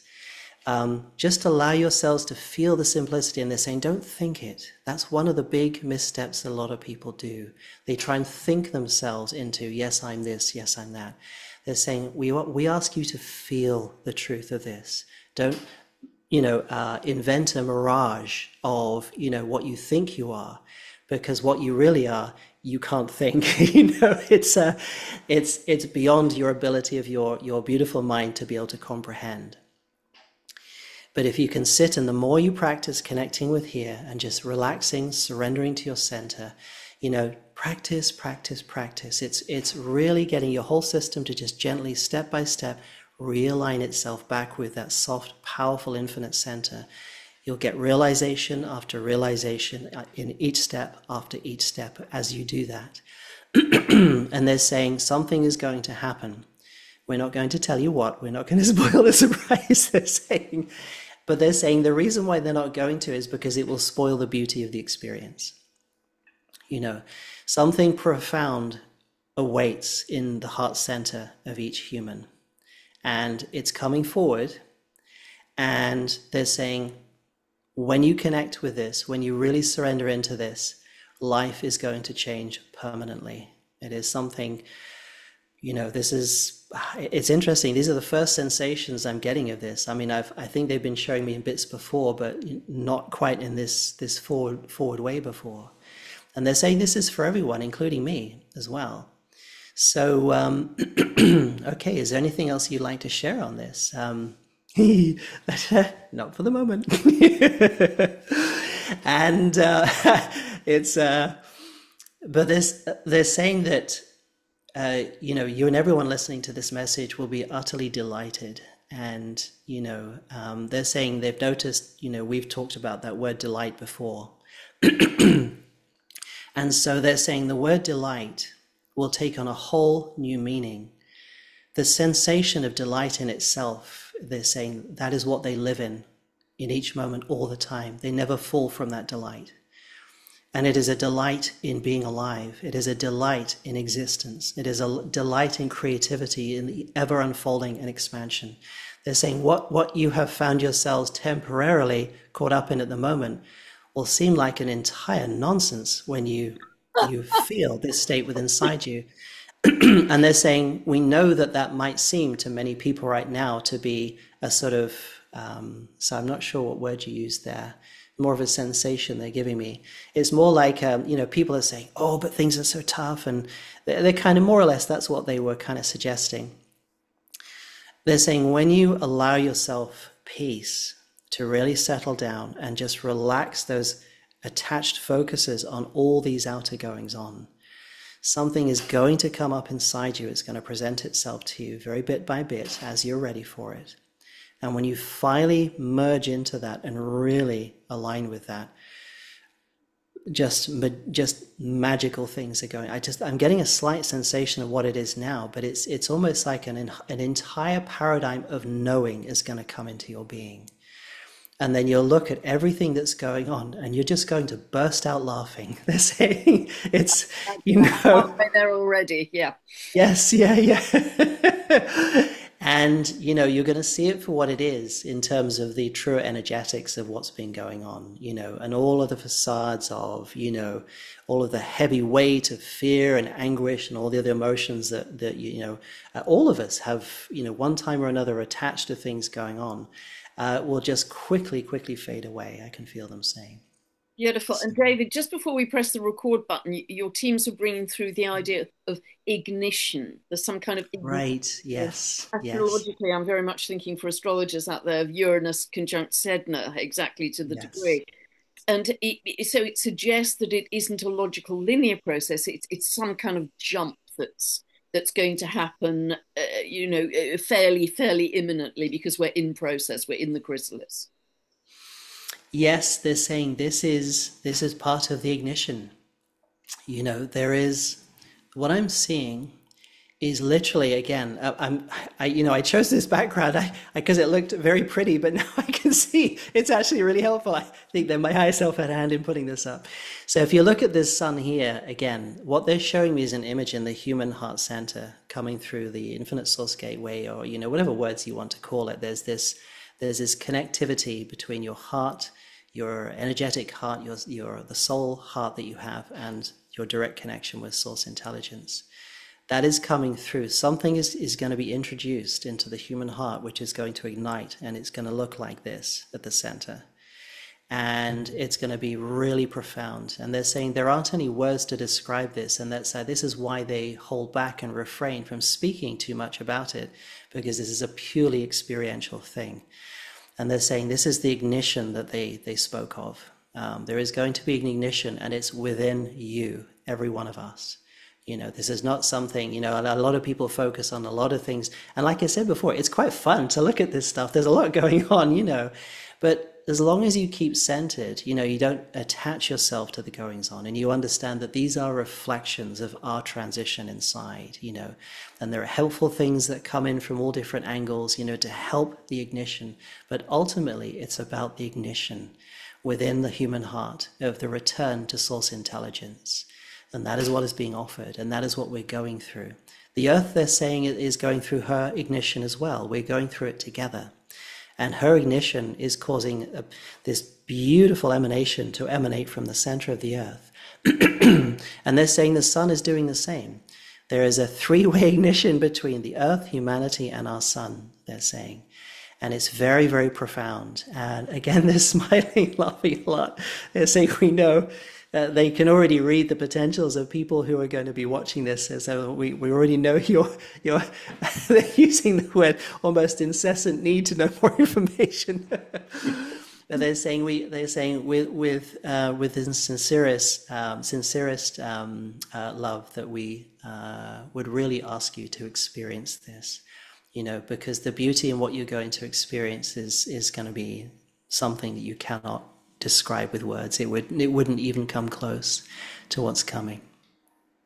Just allow yourselves to feel the simplicity, and they're saying, don't think it. That's one of the big missteps that a lot of people do. They try and think themselves into, yes, I'm this, yes, I'm that. They're saying, we ask you to feel the truth of this. Don't, you know, invent a mirage of, you know, what you think you are, because what you really are, you can't think. You know, it's beyond your ability of your beautiful mind to be able to comprehend. But if you can sit, and the more you practice connecting with here and just relaxing, surrendering to your center, you know, practice. It's really getting your whole system to just gently, step by step, realign itself back with that soft, powerful, infinite center. You'll get realization after realization in each step after each step as you do that. And they're saying something is going to happen. We're not going to tell you what. We're not going to spoil the surprise, they're saying. But they're saying the reason why they're not going to is because it will spoil the beauty of the experience. You know, something profound awaits in the heart center of each human. And it's coming forward, and they're saying, when you connect with this, when you really surrender into this, life is going to change permanently. It is something, it's interesting. These are the first sensations I'm getting of this. I mean, I think they've been showing me in bits before, but not quite in this forward way before. And they're saying this is for everyone, including me as well. So, okay, is there anything else you'd like to share on this? Not for the moment. And it's, but they're saying that, you and everyone listening to this message will be utterly delighted. And, they're saying they've noticed, we've talked about that word delight before. And so they're saying the word delight will take on a whole new meaning. The sensation of delight in itself, they're saying that is what they live in each moment, all the time. They never fall from that delight. And it is a delight in being alive. It is a delight in existence. It is a delight in creativity, in the ever unfolding and expansion. They're saying what you have found yourselves temporarily caught up in at the moment will seem like an entire nonsense when you feel this state within inside you. And they're saying, we know that might seem to many people right now to be a sort of, so I'm not sure what word you used there, more of a sensation they're giving me. It's more like, people are saying, oh, but things are so tough. And they're kind of more or less, that's what they were kind of suggesting. They're saying, when you allow yourself peace to really settle down and just relax those attached focuses on all these outer goings on, something is going to come up inside you. It's going to present itself to you very bit by bit as you're ready for it. And when you finally merge into that and really align with that, just magical things are going. I'm getting a slight sensation of what it is now, but it's almost like an entire paradigm of knowing is going to come into your being. And then you'll look at everything that's going on and you're just going to burst out laughing. They're saying it's, Halfway there already, yeah. Yes, yeah. And, you're going to see it for what it is in terms of the true energetics of what's been going on, and all of the facades of, all of the heavy weight of fear and anguish and all the other emotions that all of us have, one time or another attached to things going on. Will just quickly fade away. I can feel them saying. Beautiful. And David, just before we press the record button, your teams are bringing through the idea of ignition. There's some kind of ignition. Right. Yes. Astrologically, I'm very much thinking for astrologers out there of Uranus conjunct Sedna, exactly to the degree. And so it suggests that it isn't a logical linear process. It's some kind of jump that's going to happen, fairly imminently, because we're in process, we're in the chrysalis. Yes, they're saying this is part of the ignition. There is, what I'm seeing is literally, again, I chose this background because it looked very pretty, but now I can see it's actually really helpful. I think that my higher self had a hand in putting this up. So if you look at this sun here, again, what they're showing me is an image in the human heart center coming through the infinite source gateway, or, whatever words you want to call it. There's this connectivity between your heart, your energetic heart, the soul heart that you have, and your direct connection with source intelligence. That is coming through. Something is going to be introduced into the human heart, which is going to ignite, and it's going to look like this at the center. And it's going to be really profound. And they're saying there aren't any words to describe this, and this is why they hold back and refrain from speaking too much about it, because this is a purely experiential thing. And they're saying this is the ignition that they spoke of. There is going to be an ignition, and it's within you, every one of us. This is not something, a lot of people focus on a lot of things. And like I said before, it's quite fun to look at this stuff. There's a lot going on, but as long as you keep centered, you don't attach yourself to the goings on, and you understand that these are reflections of our transition inside, and there are helpful things that come in from all different angles, to help the ignition. But ultimately, it's about the ignition within the human heart of the return to source intelligence. And that is what is being offered, and that is what we're going through. The earth, they're saying, is going through her ignition as well. We're going through it together. And her ignition is causing this beautiful emanation to emanate from the center of the earth. And they're saying the sun is doing the same. There is a three-way ignition between the earth, humanity, and our sun, they're saying. And it's very, very profound. And again, they're smiling, laughing a lot. They're saying, we know they can already read the potentials of people who are going to be watching this. So we already know they're using the word almost incessant need to know more information. But they're saying with the sincerest love that we would really ask you to experience this, because the beauty in what you're going to experience is going to be something that you cannot describe with words. It wouldn't even come close to what's coming.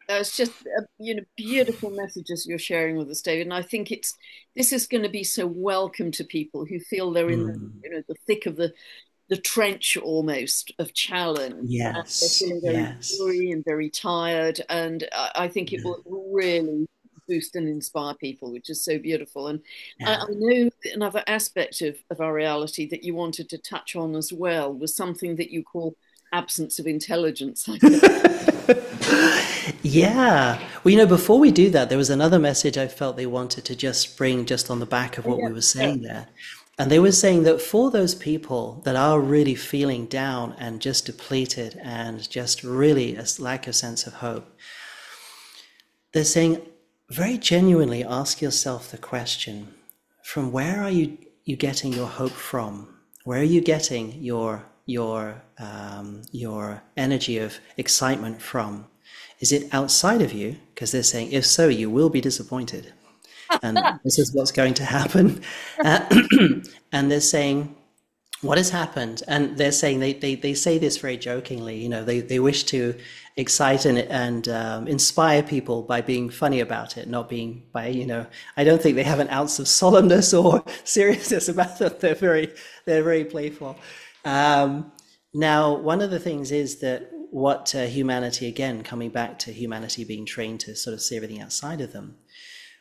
It's just beautiful messages you're sharing with us, David, and I think this is going to be so welcome to people who feel they're in the thick of the trench almost of challenge. And they're Yes, feeling very yes. weary and very tired, and I think it Yeah, will really boost and inspire people, which is so beautiful. And I yeah. know another aspect of our reality that you wanted to touch on as well was something that you call absence of intelligence, I think. Yeah. Well, before we do that, there was another message I felt they wanted to just bring just on the back of what Yeah, we were yeah. saying there. And they were saying that for those people that are really feeling down and just depleted and just really a lack of sense of hope, they're saying very genuinely ask yourself the question, from where are you getting your hope from? Where are you getting your energy of excitement from? Is it outside of you? Because they're saying, if so, you will be disappointed. And this is what's going to happen. And they're saying, what has happened? And they're saying, they say this very jokingly, they wish to excite and inspire people by being funny about it, not being I don't think they have an ounce of solemnness or seriousness about it. They're very playful. Now, one of the things is that what humanity, again, coming back to humanity being trained to sort of see everything outside of them,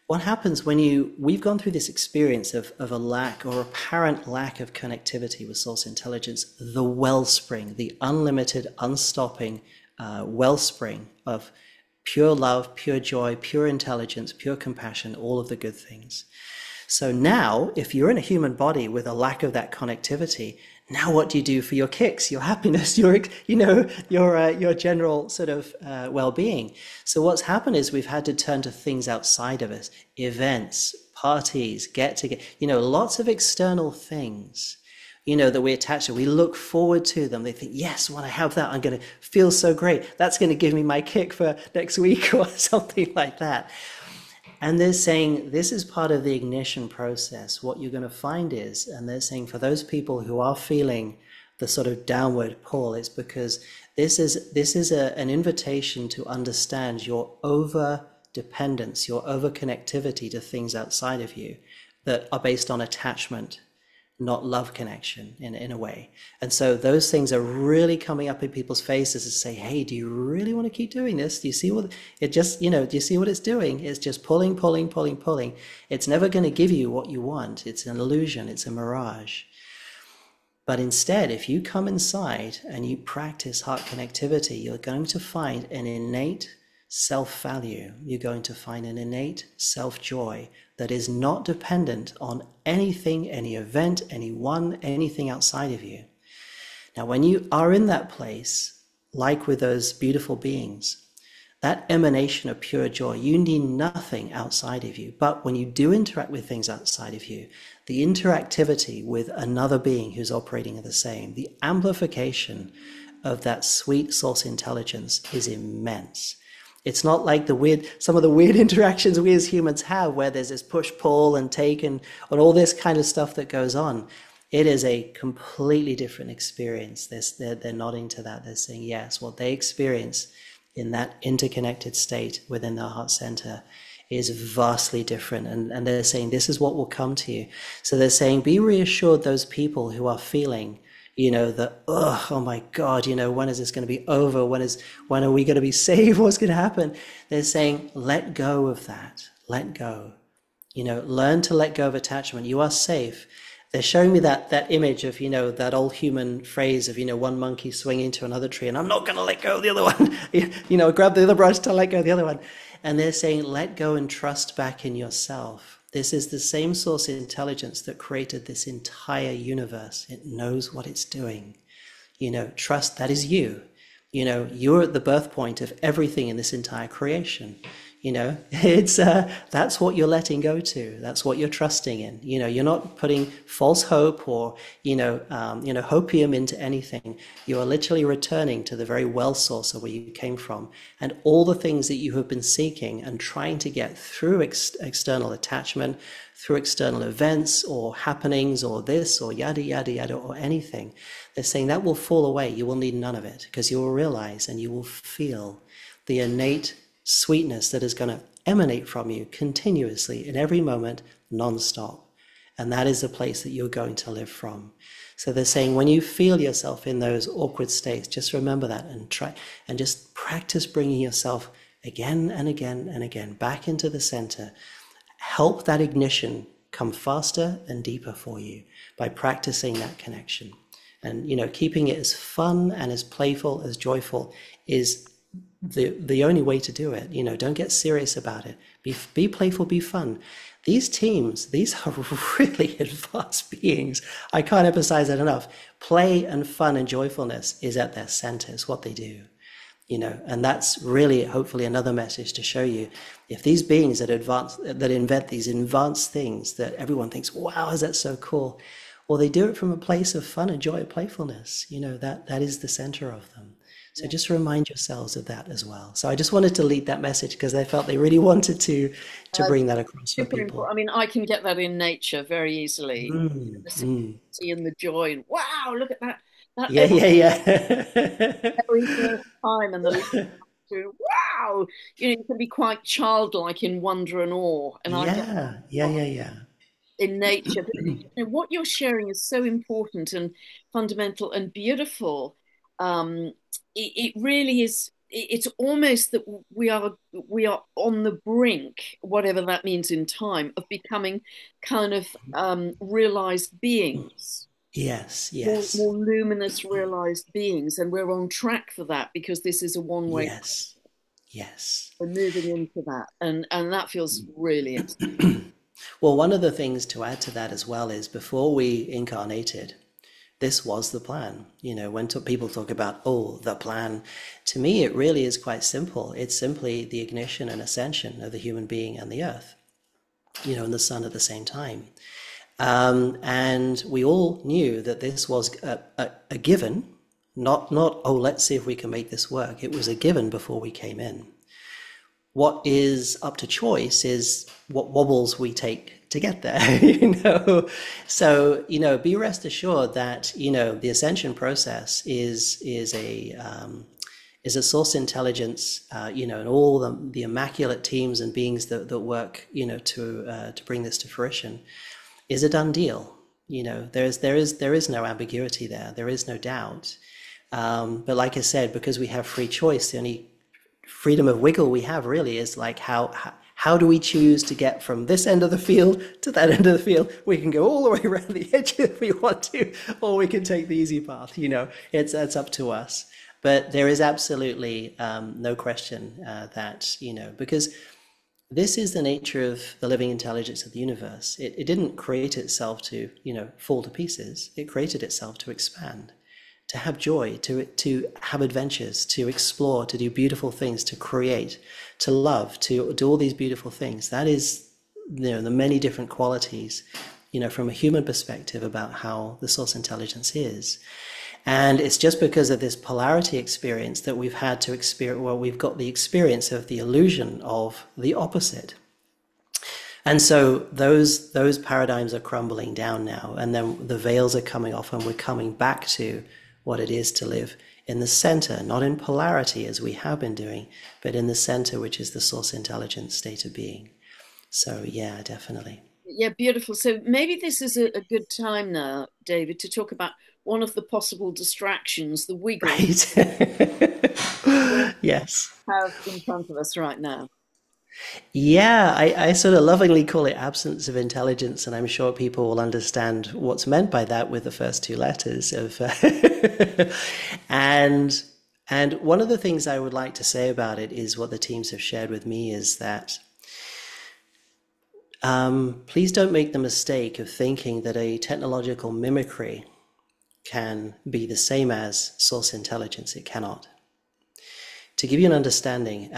what happens when we've gone through this experience of a lack or apparent lack of connectivity with source intelligence, the wellspring, the unlimited, unstopping wellspring of pure love, pure joy, pure intelligence, pure compassion, all of the good things. So now, if you're in a human body with a lack of that connectivity, now what do you do for your kicks, your happiness, your general sort of well-being? So what's happened is we've had to turn to things outside of us, events, parties, get together, lots of external things, that we attach to. We look forward to them. They think, yes, when I have that, I'm going to feel so great. That's going to give me my kick for next week or something like that. And they're saying this is part of the ignition process. What you're going to find is, and they're saying for those people who are feeling the sort of downward pull, it's because this is an invitation to understand your over dependence, your over connectivity to things outside of you that are based on attachment, not love connection in a way. And so those things are really coming up in people's faces to say, hey, do you really want to keep doing this? Do you see what it just, do you see what it's doing? It's just pulling, pulling, pulling, pulling. It's never going to give you what you want. It's an illusion. It's a mirage. But instead, if you come inside and you practice heart connectivity, you're going to find an innate self-value. You're going to find an innate self-joy that is not dependent on anything, any event, anyone, anything outside of you. Now, when you are in that place, like with those beautiful beings, that emanation of pure joy, you need nothing outside of you. But when you do interact with things outside of you, the interactivity with another being who's operating the same, the amplification of that sweet source intelligence is immense. It's not like some of the weird interactions we as humans have where there's this push, pull and take and all this kind of stuff that goes on. It is a completely different experience. They're nodding to that. They're saying, yes, what they experience in that interconnected state within their heart center is vastly different. And they're saying, this is what will come to you. So they're saying, be reassured, those people who are feeling, oh my God, when is this going to be over? When are we going to be saved? What's going to happen? They're saying, let go of that. Let go. Learn to let go of attachment. You are safe. They're showing me that image of, that old human phrase of, one monkey swinging to another tree, and I'm not going to let go of the other one. Grab the other branch to let go of the other one. And they're saying, let go and trust back in yourself. This is the same source intelligence that created this entire universe. It knows what it's doing. Trust, that is you. You're at the birth point of everything in this entire creation. It's that's what you're letting go to. That's what you're trusting in. You're not putting false hope or hopium into anything. You are literally returning to the very well source of where you came from, and all the things that you have been seeking and trying to get through external attachment, through external events or happenings or this or yada yada yada or anything. They're saying that will fall away. You will need none of it, because you will realize and you will feel the innate sweetness that is going to emanate from you continuously in every moment, non-stop. And that is the place that you're going to live from. So they're saying, when you feel yourself in those awkward states, just remember that and try and just practice bringing yourself again and again and again back into the center. Help that ignition come faster and deeper for you by practicing that connection. And keeping it as fun and as playful, as joyful is the only way to do it. Don't get serious about it. Be playful, be fun. These teams, these are really advanced beings. I can't emphasize that enough. Play and fun and joyfulness is at their center. It's what they do. And that's really hopefully another message to show you. If these beings that invent these advanced things that everyone thinks, wow, is that so cool? Well, they do it from a place of fun and joy and playfulness. That is the center of them. So just remind yourselves of that as well. So I just wanted to lead that message because I felt they really wanted to bring that across for Super people. important. I mean, I can get that in nature very easily. The Mm. simplicity and the joy, and wow, look at that! That Yeah, yeah, yeah. very first time, and the wow, you can be quite childlike in wonder and awe, and I get Yeah, yeah, yeah, yeah. in nature. But what you're sharing is so important and fundamental and beautiful. It really is. It's almost that we are on the brink, whatever that means in time, of becoming kind of realized beings, Yes, more, yes, more luminous realized beings, and we're on track for that because this is a one-way. yes, yes. We're moving into that, and that feels really exciting. Well, one of the things to add to that as well is before we incarnated, this was the plan. When people talk about, oh, the plan, to me, it really is quite simple. It's simply the ignition and ascension of the human being and the earth, and the sun at the same time. And we all knew that this was a given, not, oh, let's see if we can make this work. It was a given before we came in. What is up to choice is what wobbles we take to get there. So be rest assured that the ascension process is a source intelligence, and all the immaculate teams and beings that work to bring this to fruition is a done deal. There is no ambiguity there. There is no doubt. But like I said, because we have free choice, the only freedom of wiggle we have really is like how do we choose to get from this end of the field to that end of the field? We can go all the way around the edge if we want to, or we can take the easy path. It's up to us. But there is absolutely no question that because this is the nature of the living intelligence of the universe. It didn't create itself to fall to pieces. It created itself to expand, to have joy, to have adventures, to explore, to do beautiful things, to create, to love, to do all these beautiful things. That is, the many different qualities, from a human perspective about how the source intelligence is. And it's just because of this polarity experience that we've had to experience, well, we've got the experience of the illusion of the opposite. And so those paradigms are crumbling down now, and then the veils are coming off, and we're coming back to what it is to live in the center, not in polarity as we have been doing, but in the center, which is the source intelligence state of being. So yeah, definitely. Yeah, beautiful. So maybe this is a good time now, David, to talk about one of the possible distractions, the wiggle Right. we Yes. have in front of us right now. Yeah, I sort of lovingly call it absence of intelligence, and I'm sure people will understand what's meant by that with the first two letters of and and one of the things I would like to say about it is what the teams have shared with me is that please don't make the mistake of thinking that a technological mimicry can be the same as source intelligence. It cannot. To give you an understanding,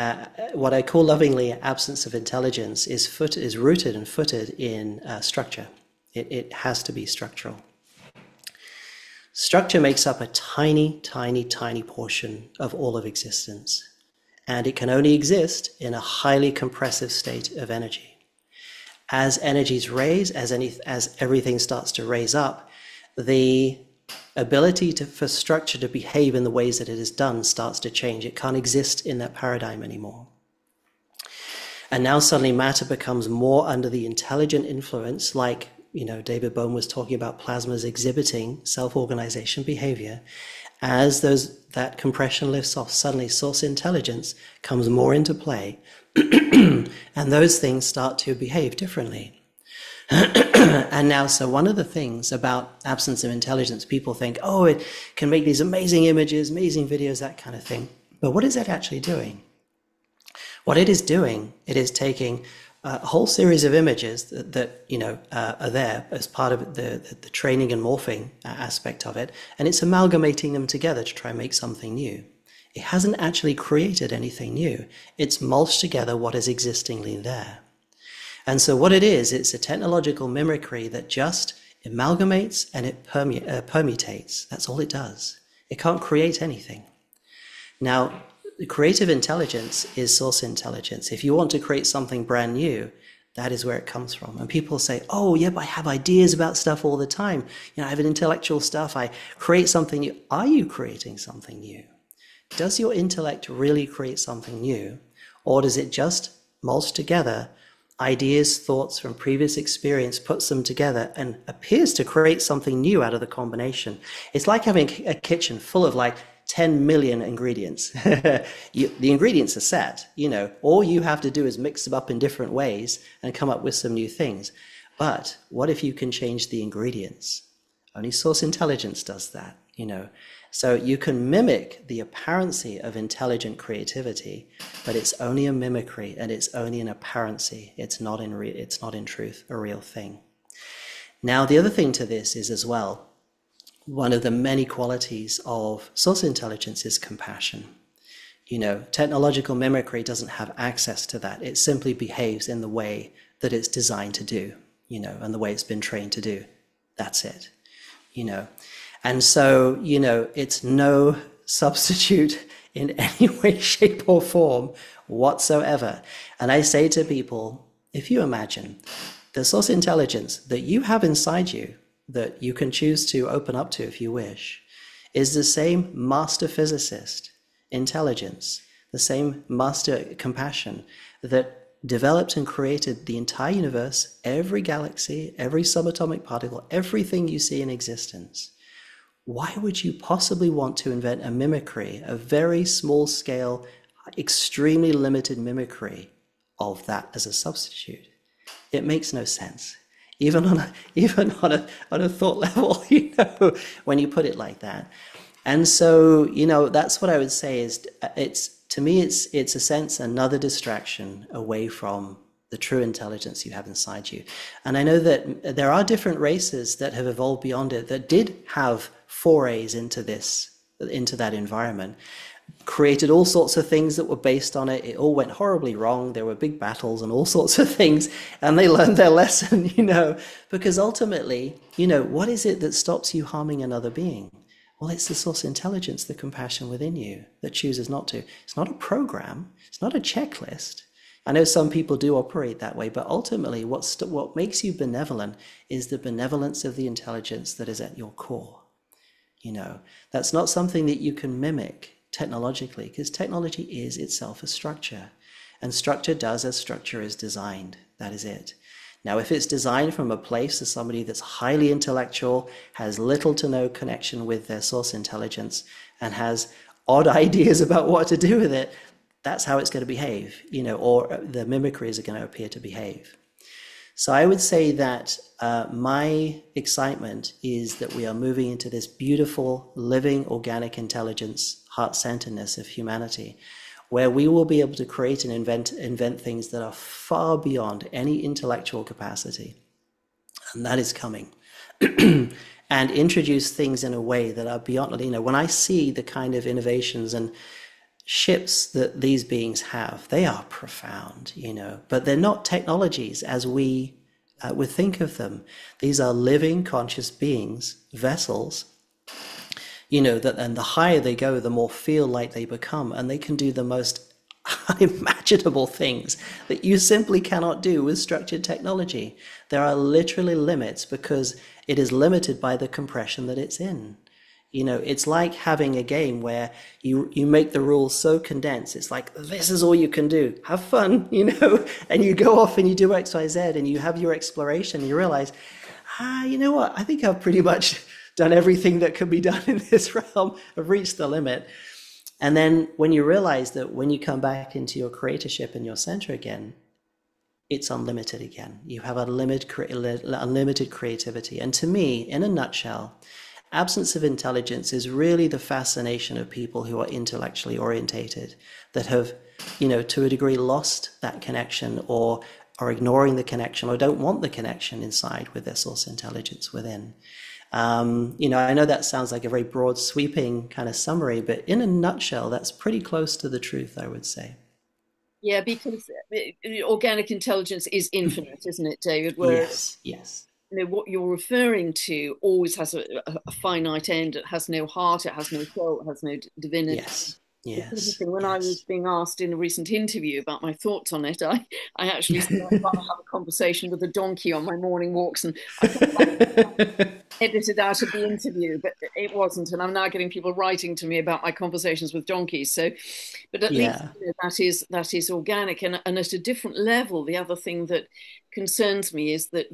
what I call lovingly absence of intelligence is rooted and footed in structure. It has to be structural. Structure makes up a tiny, tiny, tiny portion of all of existence, and it can only exist in a highly compressive state of energy. As energies raise, as everything starts to raise up, the ability for structure to behave in the ways that it is done starts to change. It can't exist in that paradigm anymore. And now suddenly matter becomes more under the intelligent influence, like, David Bohm was talking about plasmas exhibiting self-organization behavior. As that compression lifts off, suddenly source intelligence comes more into play, and those things start to behave differently. And now, so one of the things about absence of intelligence, people think, oh, it can make these amazing images, amazing videos, that kind of thing. But what is it actually doing? What it is doing, it is taking a whole series of images that are there as part of the training and morphing aspect of it, and it's amalgamating them together to try and make something new. It hasn't actually created anything new. It's mulched together what is existingly there. And so what it is, it's a technological mimicry that just amalgamates and it permutates. That's all it does. It can't create anything. Now, the creative intelligence is source intelligence. If you want to create something brand new, that is where it comes from. And people say, oh, yeah, but I have ideas about stuff all the time. I have an intellectual stuff. I create something new. Are you creating something new? Does your intellect really create something new? Or does it just mulch together ideas, thoughts from previous experience, puts them together and appears to create something new out of the combination? It's like having a kitchen full of like 10 million ingredients. The ingredients are set, all you have to do is mix them up in different ways and come up with some new things. But what if you can change the ingredients? Only source intelligence does that, So you can mimic the apparency of intelligent creativity, but it's only a mimicry and it's only an apparency. It's not in truth a real thing. Now, the other thing to this is as well, one of the many qualities of source intelligence is compassion. Technological mimicry doesn't have access to that. It simply behaves in the way that it's designed to do, and the way it's been trained to do. That's it, And so, it's no substitute in any way, shape, or form whatsoever. And I say to people, if you imagine the source intelligence that you have inside you, that you can choose to open up to if you wish, is the same master physicist intelligence, the same master compassion that developed and created the entire universe, every galaxy, every subatomic particle, everything you see in existence. Why would you possibly want to invent a mimicry, a very small scale, extremely limited mimicry of that as a substitute? It makes no sense. Even on a thought level, when you put it like that. And so, that's what I would say is to me, it's a sense, another distraction away from the true intelligence you have inside you. And I know that there are different races that have evolved beyond it that did have forays into that environment, created all sorts of things that were based on it. It all went horribly wrong. There were big battles and all sorts of things, and they learned their lesson, because ultimately, what is it that stops you harming another being? Well, it's the source intelligence, the compassion within you that chooses not to. It's not a program. It's not a checklist. I know some people do operate that way, but ultimately what makes you benevolent is the benevolence of the intelligence that is at your core. That's not something that you can mimic technologically, because technology is itself a structure, and structure does as structure is designed. That is it. Now, if it's designed from a place of somebody that's highly intellectual, has little to no connection with their source intelligence, and has odd ideas about what to do with it, that's how it's going to behave, or the mimicries are going to appear to behave. So I would say that my excitement is that we are moving into this beautiful, living, organic intelligence, heart-centeredness of humanity, where we will be able to create and invent things that are far beyond any intellectual capacity. And that is coming. And introduce things in a way that are beyond, when I see the kind of innovations and ships that these beings have, they are profound, but they're not technologies as we would think of them. These are living, conscious beings, vessels, that, and the higher they go, the more feel like they become, and they can do the most unimaginable things that you simply cannot do with structured technology. There are literally limits because it is limited by the compression that it's in. It's like having a game where you make the rules so condensed. It's like, this is all you can do. Have fun, and you go off and you do X, Y, Z, and you have your exploration. And you realize, you know what? I think I've pretty much done everything that could be done in this realm. I've reached the limit. And then when you realize that when you come back into your creatorship and your center again, it's unlimited again. You have unlimited creativity. And to me, in a nutshell, absence of intelligence is really the fascination of people who are intellectually orientated, that have, to a degree lost that connection, or are ignoring the connection, or don't want the connection inside with their source intelligence within. I know that sounds like a very broad, sweeping kind of summary, but in a nutshell, that's pretty close to the truth, I would say. Yeah, because organic intelligence is infinite, isn't it, David? Whereas Yes, yes, what you're referring to always has a finite end. It has no heart, it has no soul, it has no divinity. yes, It's yes, interesting. When I was yes. being asked in a recent interview about my thoughts on it, I actually said I'd rather have a conversation with a donkey on my morning walks, and I thought edited out of the interview, but it wasn't. And I'm now getting people writing to me about my conversations with donkeys. So, but at least Yeah, that is organic, and at a different level. The other thing that concerns me is the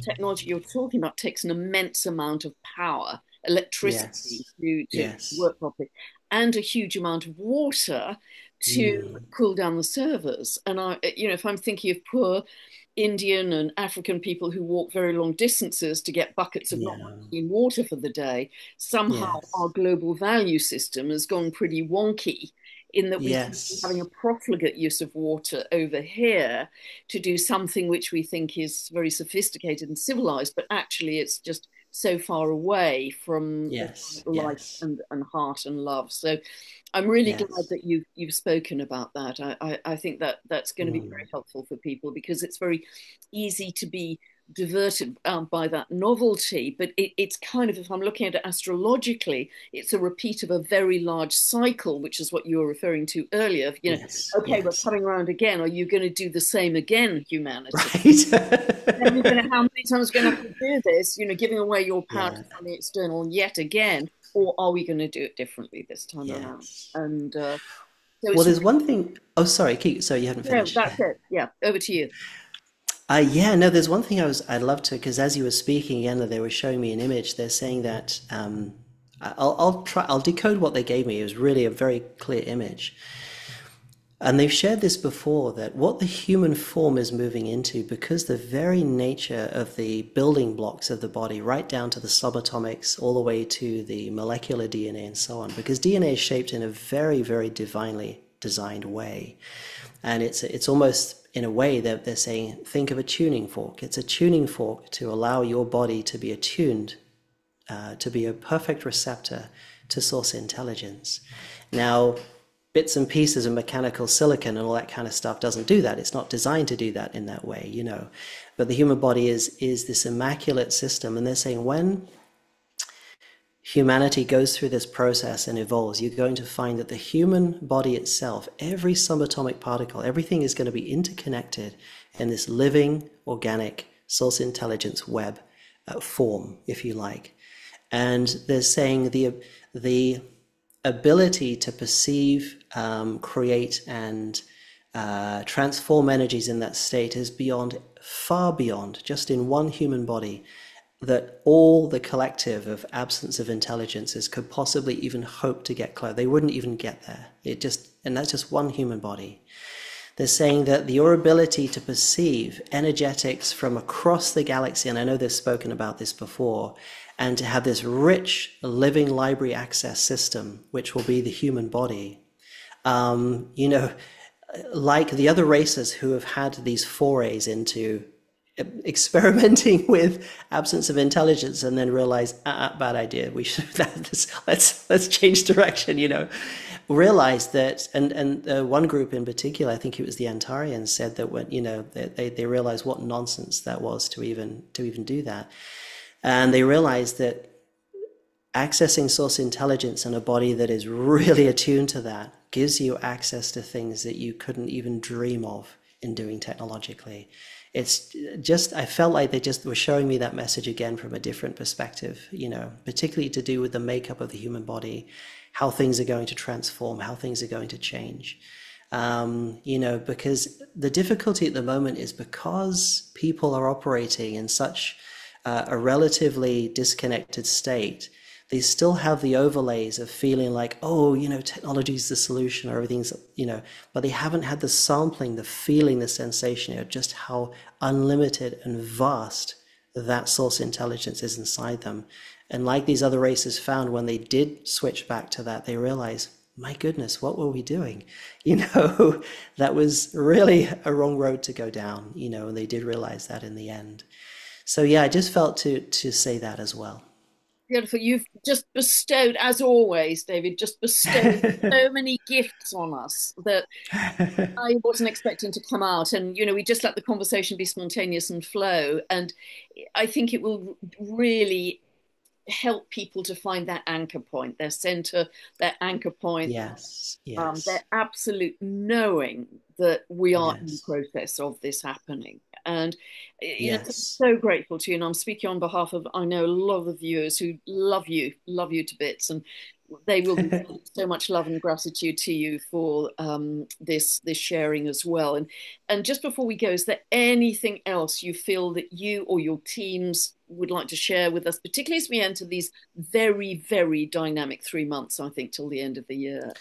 technology you're talking about takes an immense amount of power, electricity yes, to yes. work properly, and a huge amount of water to Mm, cool down the servers. And if I'm thinking of poor Indian and African people who walk very long distances to get buckets of not yeah, clean water for the day, somehow our yes, global value system has gone pretty wonky in that we seem to be having a yes, profligate use of water over here to do something which we think is very sophisticated and civilized, but actually it's just so far away from yes, life yes, and heart and love. So I'm really glad yes. that you've spoken about that. I think that that's going to be very Mm, helpful for people because it's very easy to be diverted by that novelty. But it's kind of, if I'm looking at it astrologically, it's a repeat of a very large cycle, which is what you were referring to earlier. yes, Okay, we're yes. coming around again. Are you going to do the same again, humanity? Right. How many times are we going to have to do this? Giving away your power to Yeah, something external yet again, or are we going to do it differently this time around? yes. And so Well, it's there's one thing. Oh, sorry, sorry, you haven't no, finished. that's it. Yeah, over to you. Yeah, no, there's one thing I'd love to, because as you were speaking again, they were showing me an image. They're saying that I'll decode what they gave me. It was really a very clear image. And they've shared this before, that what the human form is moving into, because the very nature of the building blocks of the body, right down to the subatomics, all the way to the molecular DNA and so on, because DNA is shaped in a very, very divinely designed way. And it's almost in a way that they're saying, think of a tuning fork. It's a tuning fork to allow your body to be attuned, to be a perfect receptor to source intelligence. Now, bits and pieces of mechanical silicon and all that kind of stuff doesn't do that. It's not designed to do that in that way, But the human body is this immaculate system, and they're saying when humanity goes through this process and evolves, you're going to find that the human body itself, every subatomic particle, everything is going to be interconnected in this living, organic, source intelligence web form, if you like. And they're saying the ability to perceive, create, and transform energies in that state is beyond, far beyond, just in one human body, that all the collective of absence of intelligences could possibly even hope to get close. They wouldn't even get there. And that's just one human body. They're saying that your ability to perceive energetics from across the galaxy, and I know they've spoken about this before, and to have this rich living library access system, which will be the human body, you know, like the other races who have had these forays into experimenting with absence of intelligence and then realize, bad idea, we should have this, let's change direction, you know, realize that, and one group in particular, I think it was the Antarians, said that when, you know, they realized what nonsense that was to even do that. And they realized that accessing source intelligence in a body that is really attuned to that gives you access to things that you couldn't even dream of in doing technologically. It's just, I felt like they just were showing me that message again from a different perspective, you know, particularly to do with the makeup of the human body, how things are going to transform, how things are going to change. You know, because the difficulty at the moment is because people are operating in such a relatively disconnected state, they still have the overlays of feeling like, oh, you know, technology is the solution or everything's, you know, but they haven't had the sampling, the feeling, the sensation, you know, just how unlimited and vast that source intelligence is inside them. And like these other races found, when they did switch back to that, they realized, my goodness, what were we doing? You know, that was really a wrong road to go down, you know, and they did realize that in the end. So yeah, I just felt to say that as well. Beautiful. You've just bestowed, as always, David, just bestowed so many gifts on us that I wasn't expecting to come out. And, you know, we just let the conversation be spontaneous and flow. And I think it will really help people to find that anchor point, their center, their anchor point, Yes, their yes, absolute knowing that we are in the yes, process of this happening. And you know, yes. so grateful to you. And I'm speaking on behalf of, I know, a lot of the viewers who love you to bits, and they will be so much love and gratitude to you for this sharing as well. And just before we go, is there anything else you feel that you or your teams would like to share with us, particularly as we enter these very, very dynamic 3 months, I think, till the end of the year?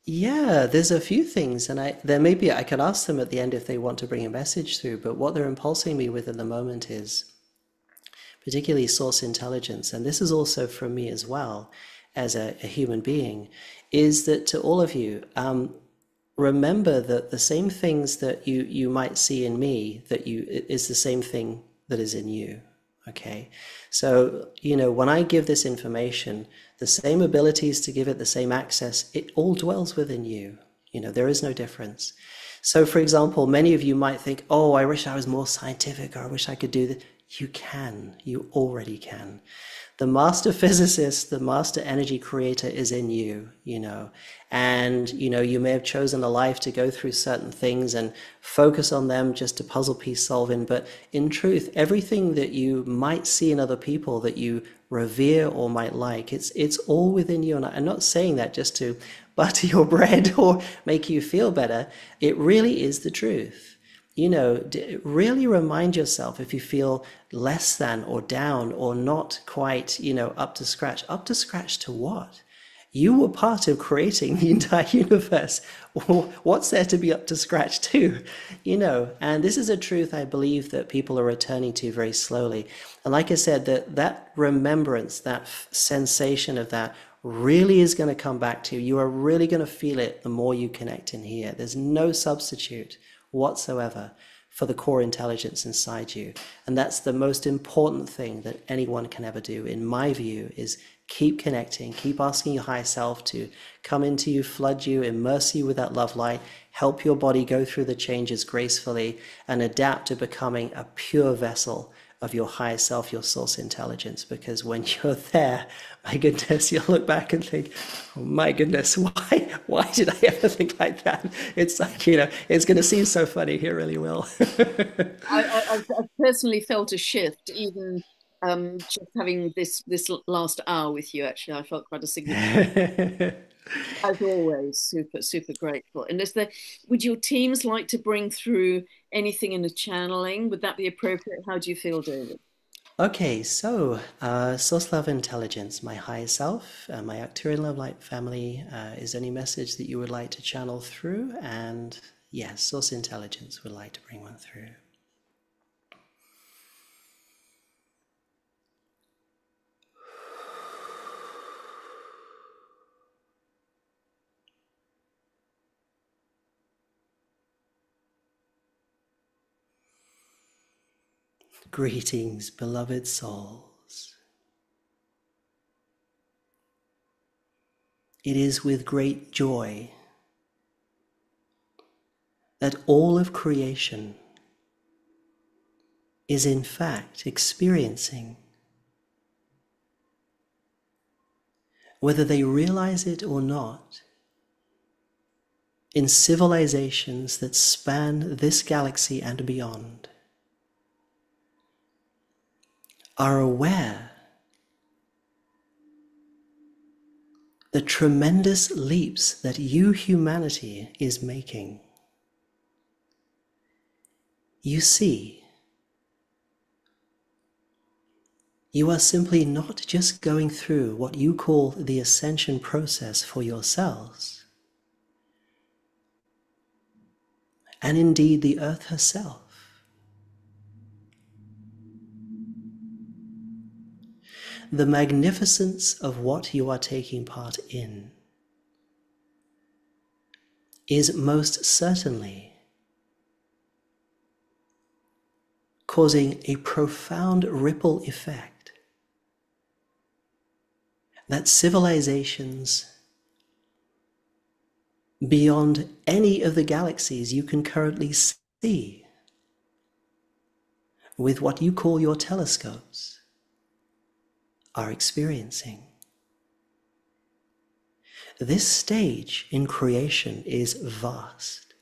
Yeah, there's a few things, and there maybe I could ask them at the end if they want to bring a message through, but what they're impulsing me with at the moment is particularly source intelligence, and this is also from me as well as a human being, is that to all of you, remember that the same things that you might see in me that you is the same thing that is in you. Okay, so you know, when I give this information, the same abilities to give it the same access, it all dwells within you. You know, there is no difference. So for example, many of you might think, oh, I wish I was more scientific, or I wish I could do this. You can, you already can. The master physicist, the master energy creator is in you, you know. And, you know, you may have chosen a life to go through certain things and focus on them just to puzzle piece solving. But in truth, everything that you might see in other people that you revere or might like, it's all within you. And I'm not saying that just to butter your bread or make you feel better. It really is the truth. You know, really remind yourself if you feel less than or down or not quite, you know, up to scratch. Up to scratch to what? You were part of creating the entire universe. What's there to be up to scratch to? You know, and this is a truth I believe that people are returning to very slowly. And like I said, that remembrance, that sensation of that really is going to come back to you. You are really going to feel it the more you connect in here. There's no substitute whatsoever for the core intelligence inside you. And that's the most important thing that anyone can ever do, in my view, is keep connecting, keep asking your higher self to come into you, flood you, immerse you with that love light, help your body go through the changes gracefully, and adapt to becoming a pure vessel of your higher self, your source intelligence. Because when you're there, my goodness, you'll look back and think, oh my goodness, why did I ever think like that? It's like, you know, it's going to seem so funny. It really will. I've personally felt a shift, even just having this last hour with you. Actually, I felt quite a significant As always, super, super grateful. And would your teams like to bring through anything in the channeling? Would that be appropriate? How do you feel, David? Okay, so source love intelligence, my higher self, my Arcturian love light family, is any message that you would like to channel through? And yes, source intelligence would like to bring one through. Greetings, beloved souls. It is with great joy that all of creation is in fact experiencing, whether they realize it or not, in civilizations that span this galaxy and beyond, are aware the tremendous leaps that you, humanity, is making. You see, you are simply not just going through what you call the ascension process for yourselves, and indeed the earth herself. The magnificence of what you are taking part in is most certainly causing a profound ripple effect that civilizations beyond any of the galaxies you can currently see with what you call your telescopes are experiencing. This stage in creation is vast.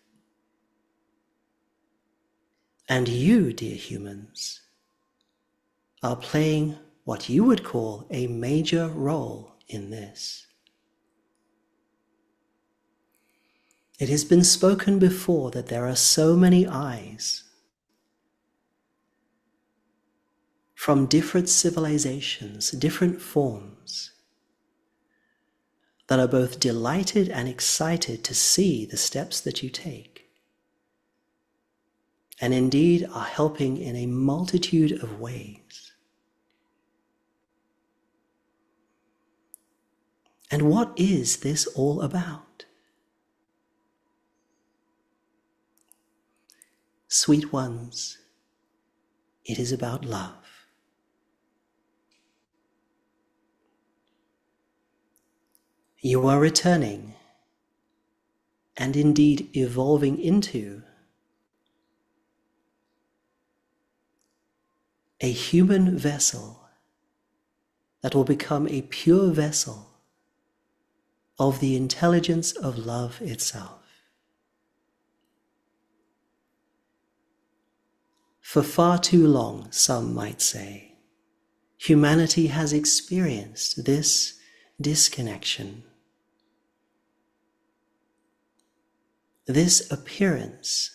And you, dear humans, are playing what you would call a major role in this. It has been spoken before that there are so many eyes from different civilizations, different forms, that are both delighted and excited to see the steps that you take, and indeed are helping in a multitude of ways. And what is this all about? Sweet ones, it is about love. You are returning and indeed evolving into a human vessel that will become a pure vessel of the intelligence of love itself. For far too long, some might say, humanity has experienced this disconnection, this appearance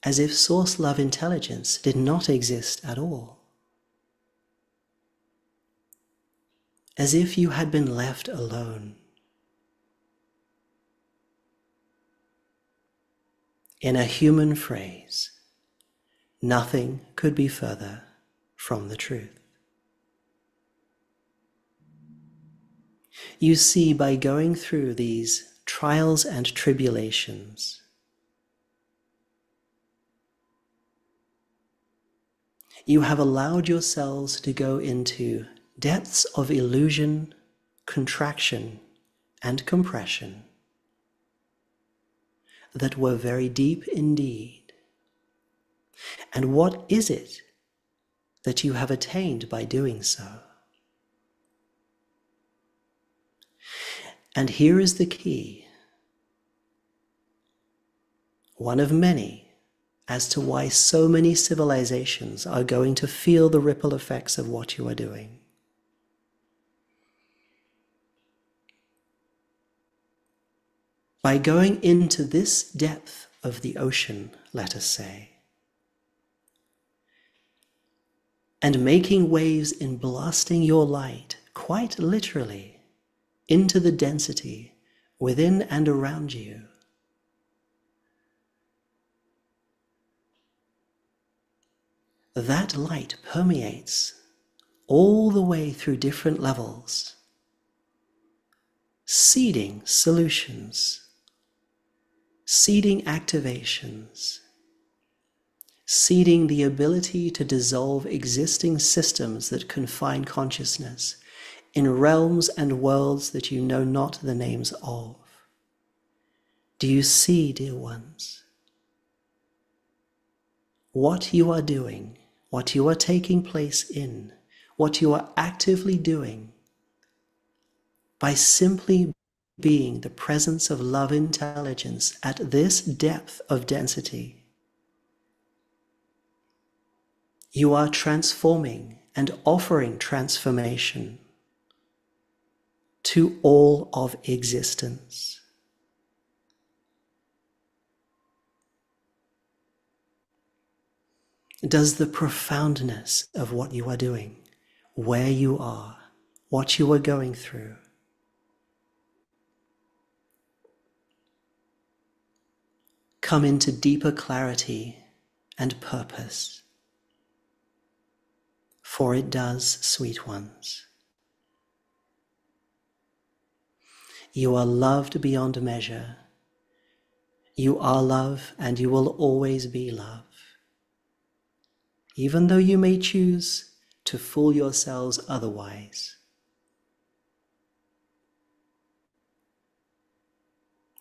as if source love intelligence did not exist at all, as if you had been left alone. In a human phrase, nothing could be further from the truth. You see, by going through these trials and tribulations, you have allowed yourselves to go into depths of illusion, contraction, and compression that were very deep indeed. And what is it that you have attained by doing so? And here is the key, one of many, as to why so many civilizations are going to feel the ripple effects of what you are doing. By going into this depth of the ocean, let us say, and making waves in blasting your light, quite literally, into the density within and around you, that light permeates all the way through different levels, seeding solutions, seeding activations, seeding the ability to dissolve existing systems that confine consciousness in realms and worlds that you know not the names of. Do you see, dear ones, what you are doing, what you are taking place in, what you are actively doing by simply being the presence of love intelligence at this depth of density? You are transforming and offering transformation to all of existence. Does the profoundness of what you are doing, where you are, what you are going through, come into deeper clarity and purpose? For it does, sweet ones. You are loved beyond measure. You are love, and you will always be love. Even though you may choose to fool yourselves otherwise.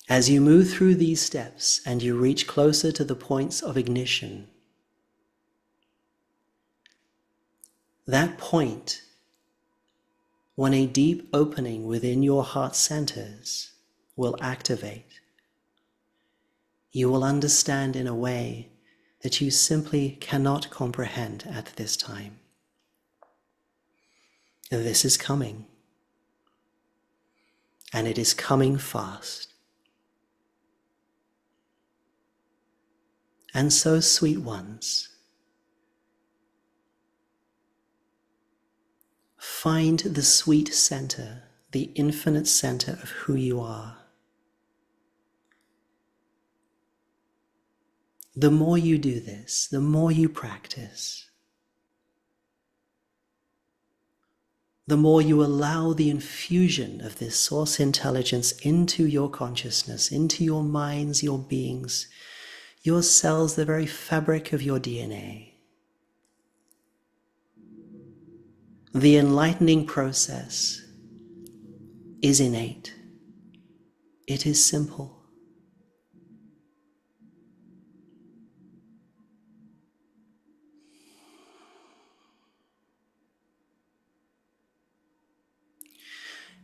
As you move through these steps and you reach closer to the points of ignition, that point, when a deep opening within your heart centers will activate, you will understand in a way that you simply cannot comprehend at this time. This is coming, and it is coming fast. And so, sweet ones, find the sweet center, the infinite center of who you are. The more you do this, the more you practice, the more you allow the infusion of this source intelligence into your consciousness, into your minds, your beings, your cells, the very fabric of your DNA. The enlightening process is innate. It is simple.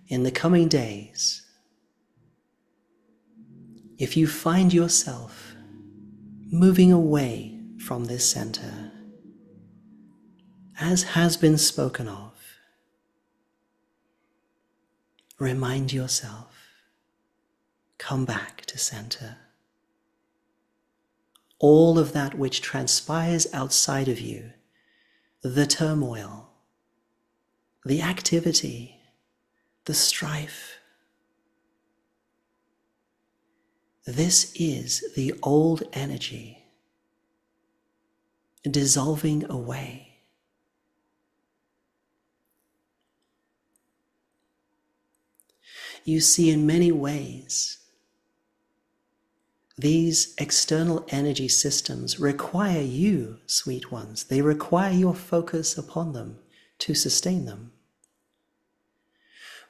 In the coming days, if you find yourself moving away from this center, as has been spoken of, remind yourself, come back to center. All of that which transpires outside of you, the turmoil, the activity, the strife, this is the old energy dissolving away. You see, in many ways, these external energy systems require you, sweet ones. They require your focus upon them to sustain them.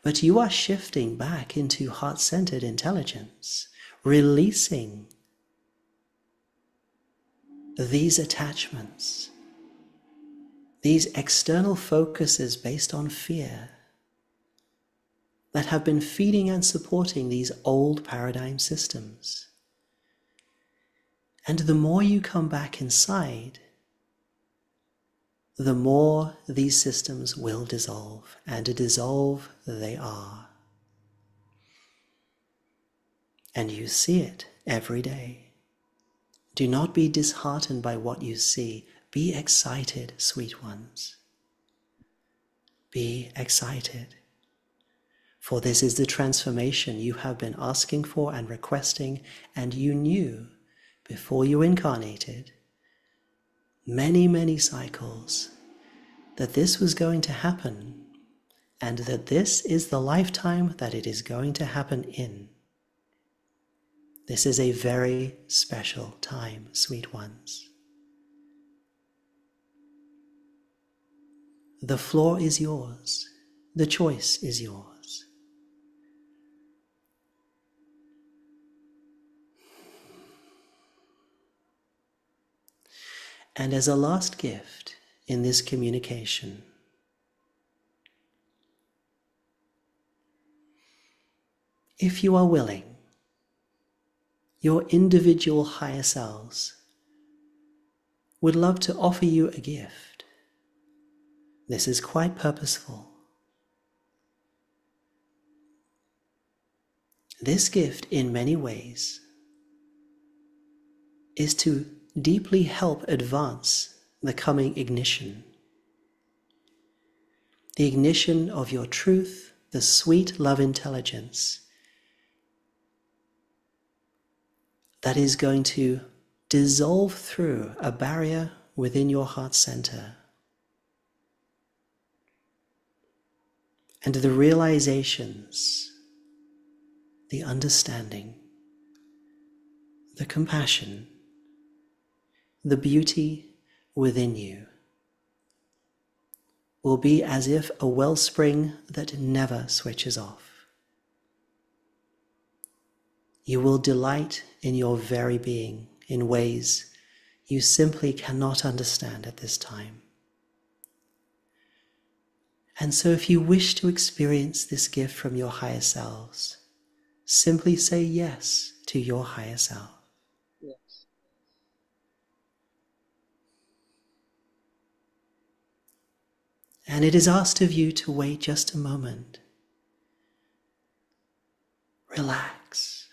But you are shifting back into heart-centered intelligence, releasing these attachments, these external focuses based on fear that have been feeding and supporting these old paradigm systems. And the more you come back inside, the more these systems will dissolve, and to dissolve they are. and you see it every day. Do not be disheartened by what you see. Be excited, sweet ones. Be excited. For this is the transformation you have been asking for and requesting, and you knew before you incarnated, many, many cycles, that this was going to happen, and that this is the lifetime that it is going to happen in. This is a very special time, sweet ones. The floor is yours. The choice is yours. And as a last gift in this communication, if you are willing, your individual higher selves would love to offer you a gift. This is quite purposeful. This gift, in many ways, is to deeply help advance the coming ignition. The ignition of your truth, the sweet love intelligence that is going to dissolve through a barrier within your heart center. And the realizations, the understanding, the compassion, the beauty within you will be as if a wellspring that never switches off. You will delight in your very being in ways you simply cannot understand at this time. And so if you wish to experience this gift from your higher selves, simply say yes to your higher self. Yes. And it is asked of you to wait just a moment. Relax.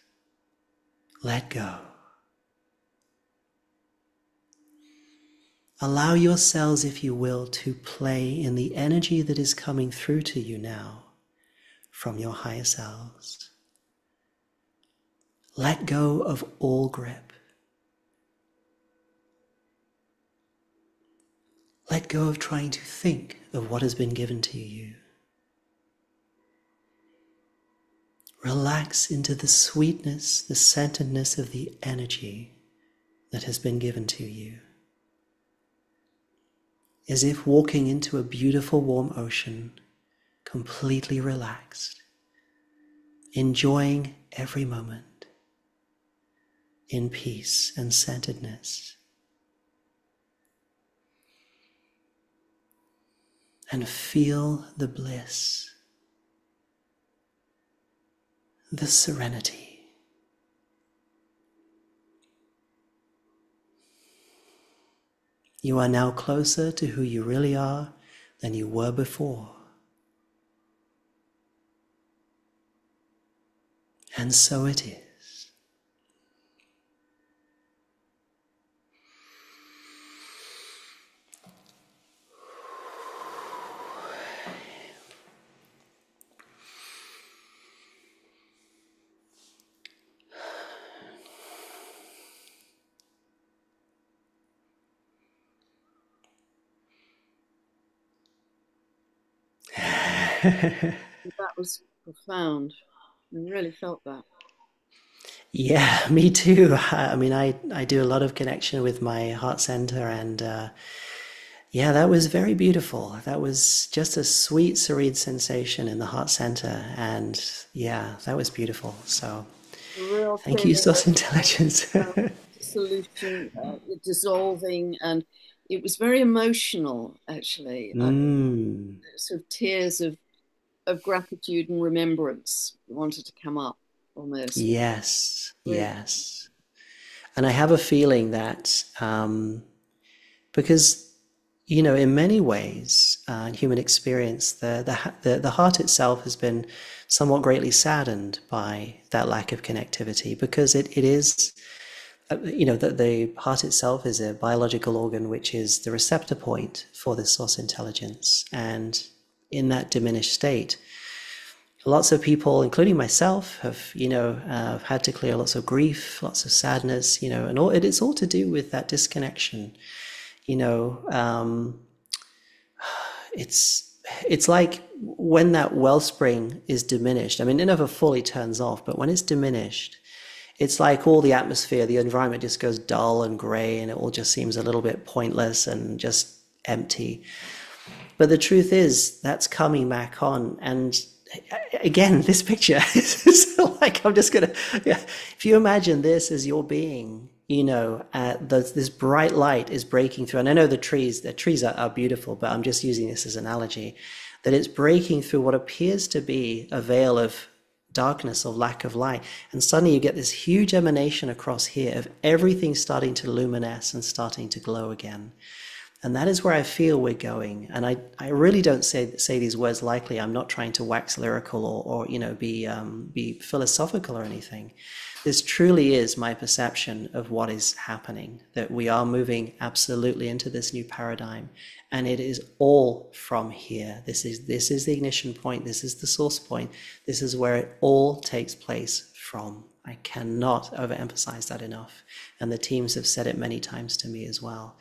Let go. Allow yourselves, if you will, to play in the energy that is coming through to you now from your higher selves. Let go of all grip. Let go of trying to think of what has been given to you. Relax into the sweetness, the centeredness of the energy that has been given to you. As if walking into a beautiful warm ocean, completely relaxed, enjoying every moment in peace and centeredness. And feel the bliss, the serenity. You are now closer to who you really are than you were before. And so it is. That was profound. I really felt that. Yeah, me too. I mean, I do a lot of connection with my heart center, and yeah, that was very beautiful. That was just a sweet, serene sensation in the heart center, and yeah, that was beautiful. So A real thank you, feeling Source Intelligence. of dissolution, dissolving, and it was very emotional, actually. Mm, Sort of tears of gratitude and remembrance wanted to come up almost. yes, Really. yes. And I have a feeling that because, in many ways, human experience, the heart itself has been somewhat greatly saddened by that lack of connectivity, because it is, the heart itself is a biological organ which is the receptor point for this source intelligence. And in that diminished state, lots of people, including myself, have had to clear lots of grief, lots of sadness, and it's all to do with that disconnection. You know, it's like when that wellspring is diminished. I mean, it never fully turns off, but when it's diminished, it's like all the atmosphere, the environment just goes dull and gray, and it all just seems a little bit pointless and just empty. But the truth is, that's coming back on. And again, this picture is like, I'm just gonna, yeah. If you imagine this as your being, this bright light is breaking through. And I know the trees are beautiful, but I'm just using this as an analogy, that it's breaking through what appears to be a veil of darkness or lack of light. And suddenly you get this huge emanation across here of everything starting to luminesce and starting to glow again. And that is where I feel we're going. And I really don't say these words lightly. I'm not trying to wax lyrical or be philosophical or anything. This truly is my perception of what is happening, that we are moving absolutely into this new paradigm. And it is all from here. This is the ignition point. This is the source point. This is where it all takes place from. I cannot overemphasize that enough. And the teams have said it many times to me as well.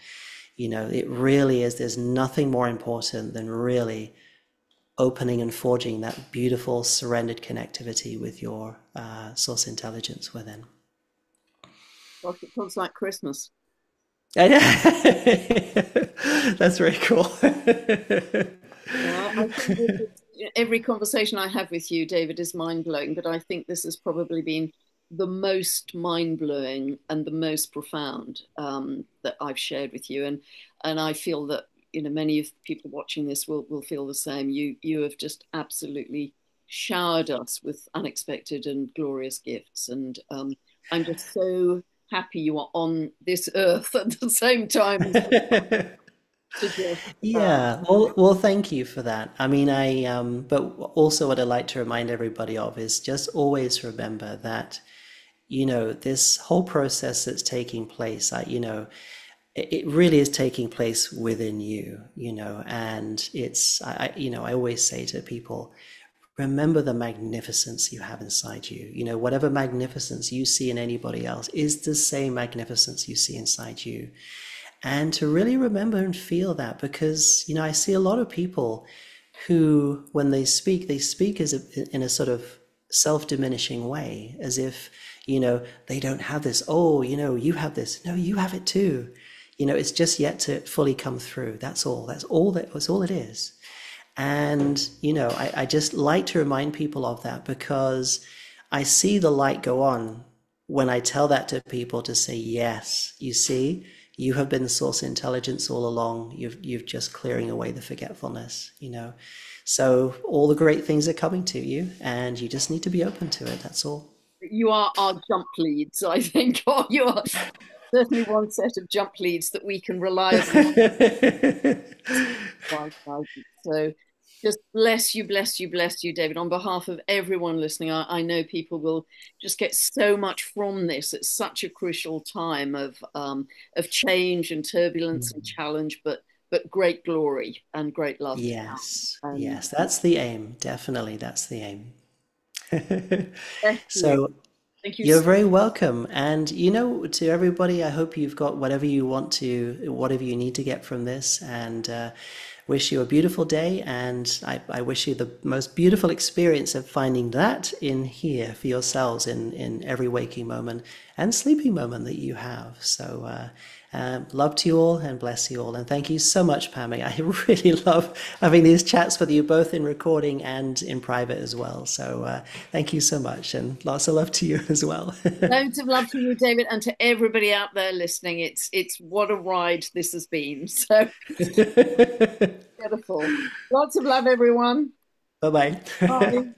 It really is. There's nothing more important than really opening and forging that beautiful surrendered connectivity with your source intelligence within. Gosh, it feels like Christmas. That's very cool. I think every conversation I have with you, David, is mind-blowing, but I think this has probably been the most mind-blowing and the most profound that I've shared with you. And I feel that, many of the people watching this will feel the same. You have just absolutely showered us with unexpected and glorious gifts. And I'm just so happy you are on this earth at the same time. Yeah, well, thank you for that. I mean, but also what I like to remind everybody of is just always remember that, this whole process that's taking place, it really is taking place within you, and I always say to people, remember the magnificence you have inside you. Whatever magnificence you see in anybody else is the same magnificence you see inside you. And to really remember and feel that, because, I see a lot of people who, when they speak in a sort of self-diminishing way, as if, they don't have this. Oh, you have this. No, you have it too. It's just yet to fully come through. That's all. That's all it is. And, I just like to remind people of that, because I see the light go on when I tell that to people, to say, yes, you see, you have been the source intelligence all along. You've just clearing away the forgetfulness, So all the great things are coming to you, and you just need to be open to it. That's all. You are our jump leads, I think, or you are certainly one set of jump leads that we can reliably. So just bless you, bless you, bless you, David. On behalf of everyone listening, I know people will just get so much from this. It's such a crucial time of change and turbulence and challenge, but great glory and great love. Yes, yes, that's the aim. Definitely, that's the aim. Excellent. So Thank you. you're very welcome. And, to everybody, I hope you've got whatever you need to get from this, and wish you a beautiful day. And I wish you the most beautiful experience of finding that in here for yourselves in every waking moment and sleeping moment that you have. So love to you all, and bless you all. And thank you so much, Pammy. I really love having these chats with you, both in recording and in private as well. So thank you so much, and lots of love to you as well. Loads of love to you, David, and to everybody out there listening. It's what a ride this has been. So beautiful. Lots of love, everyone. Bye-bye. Bye.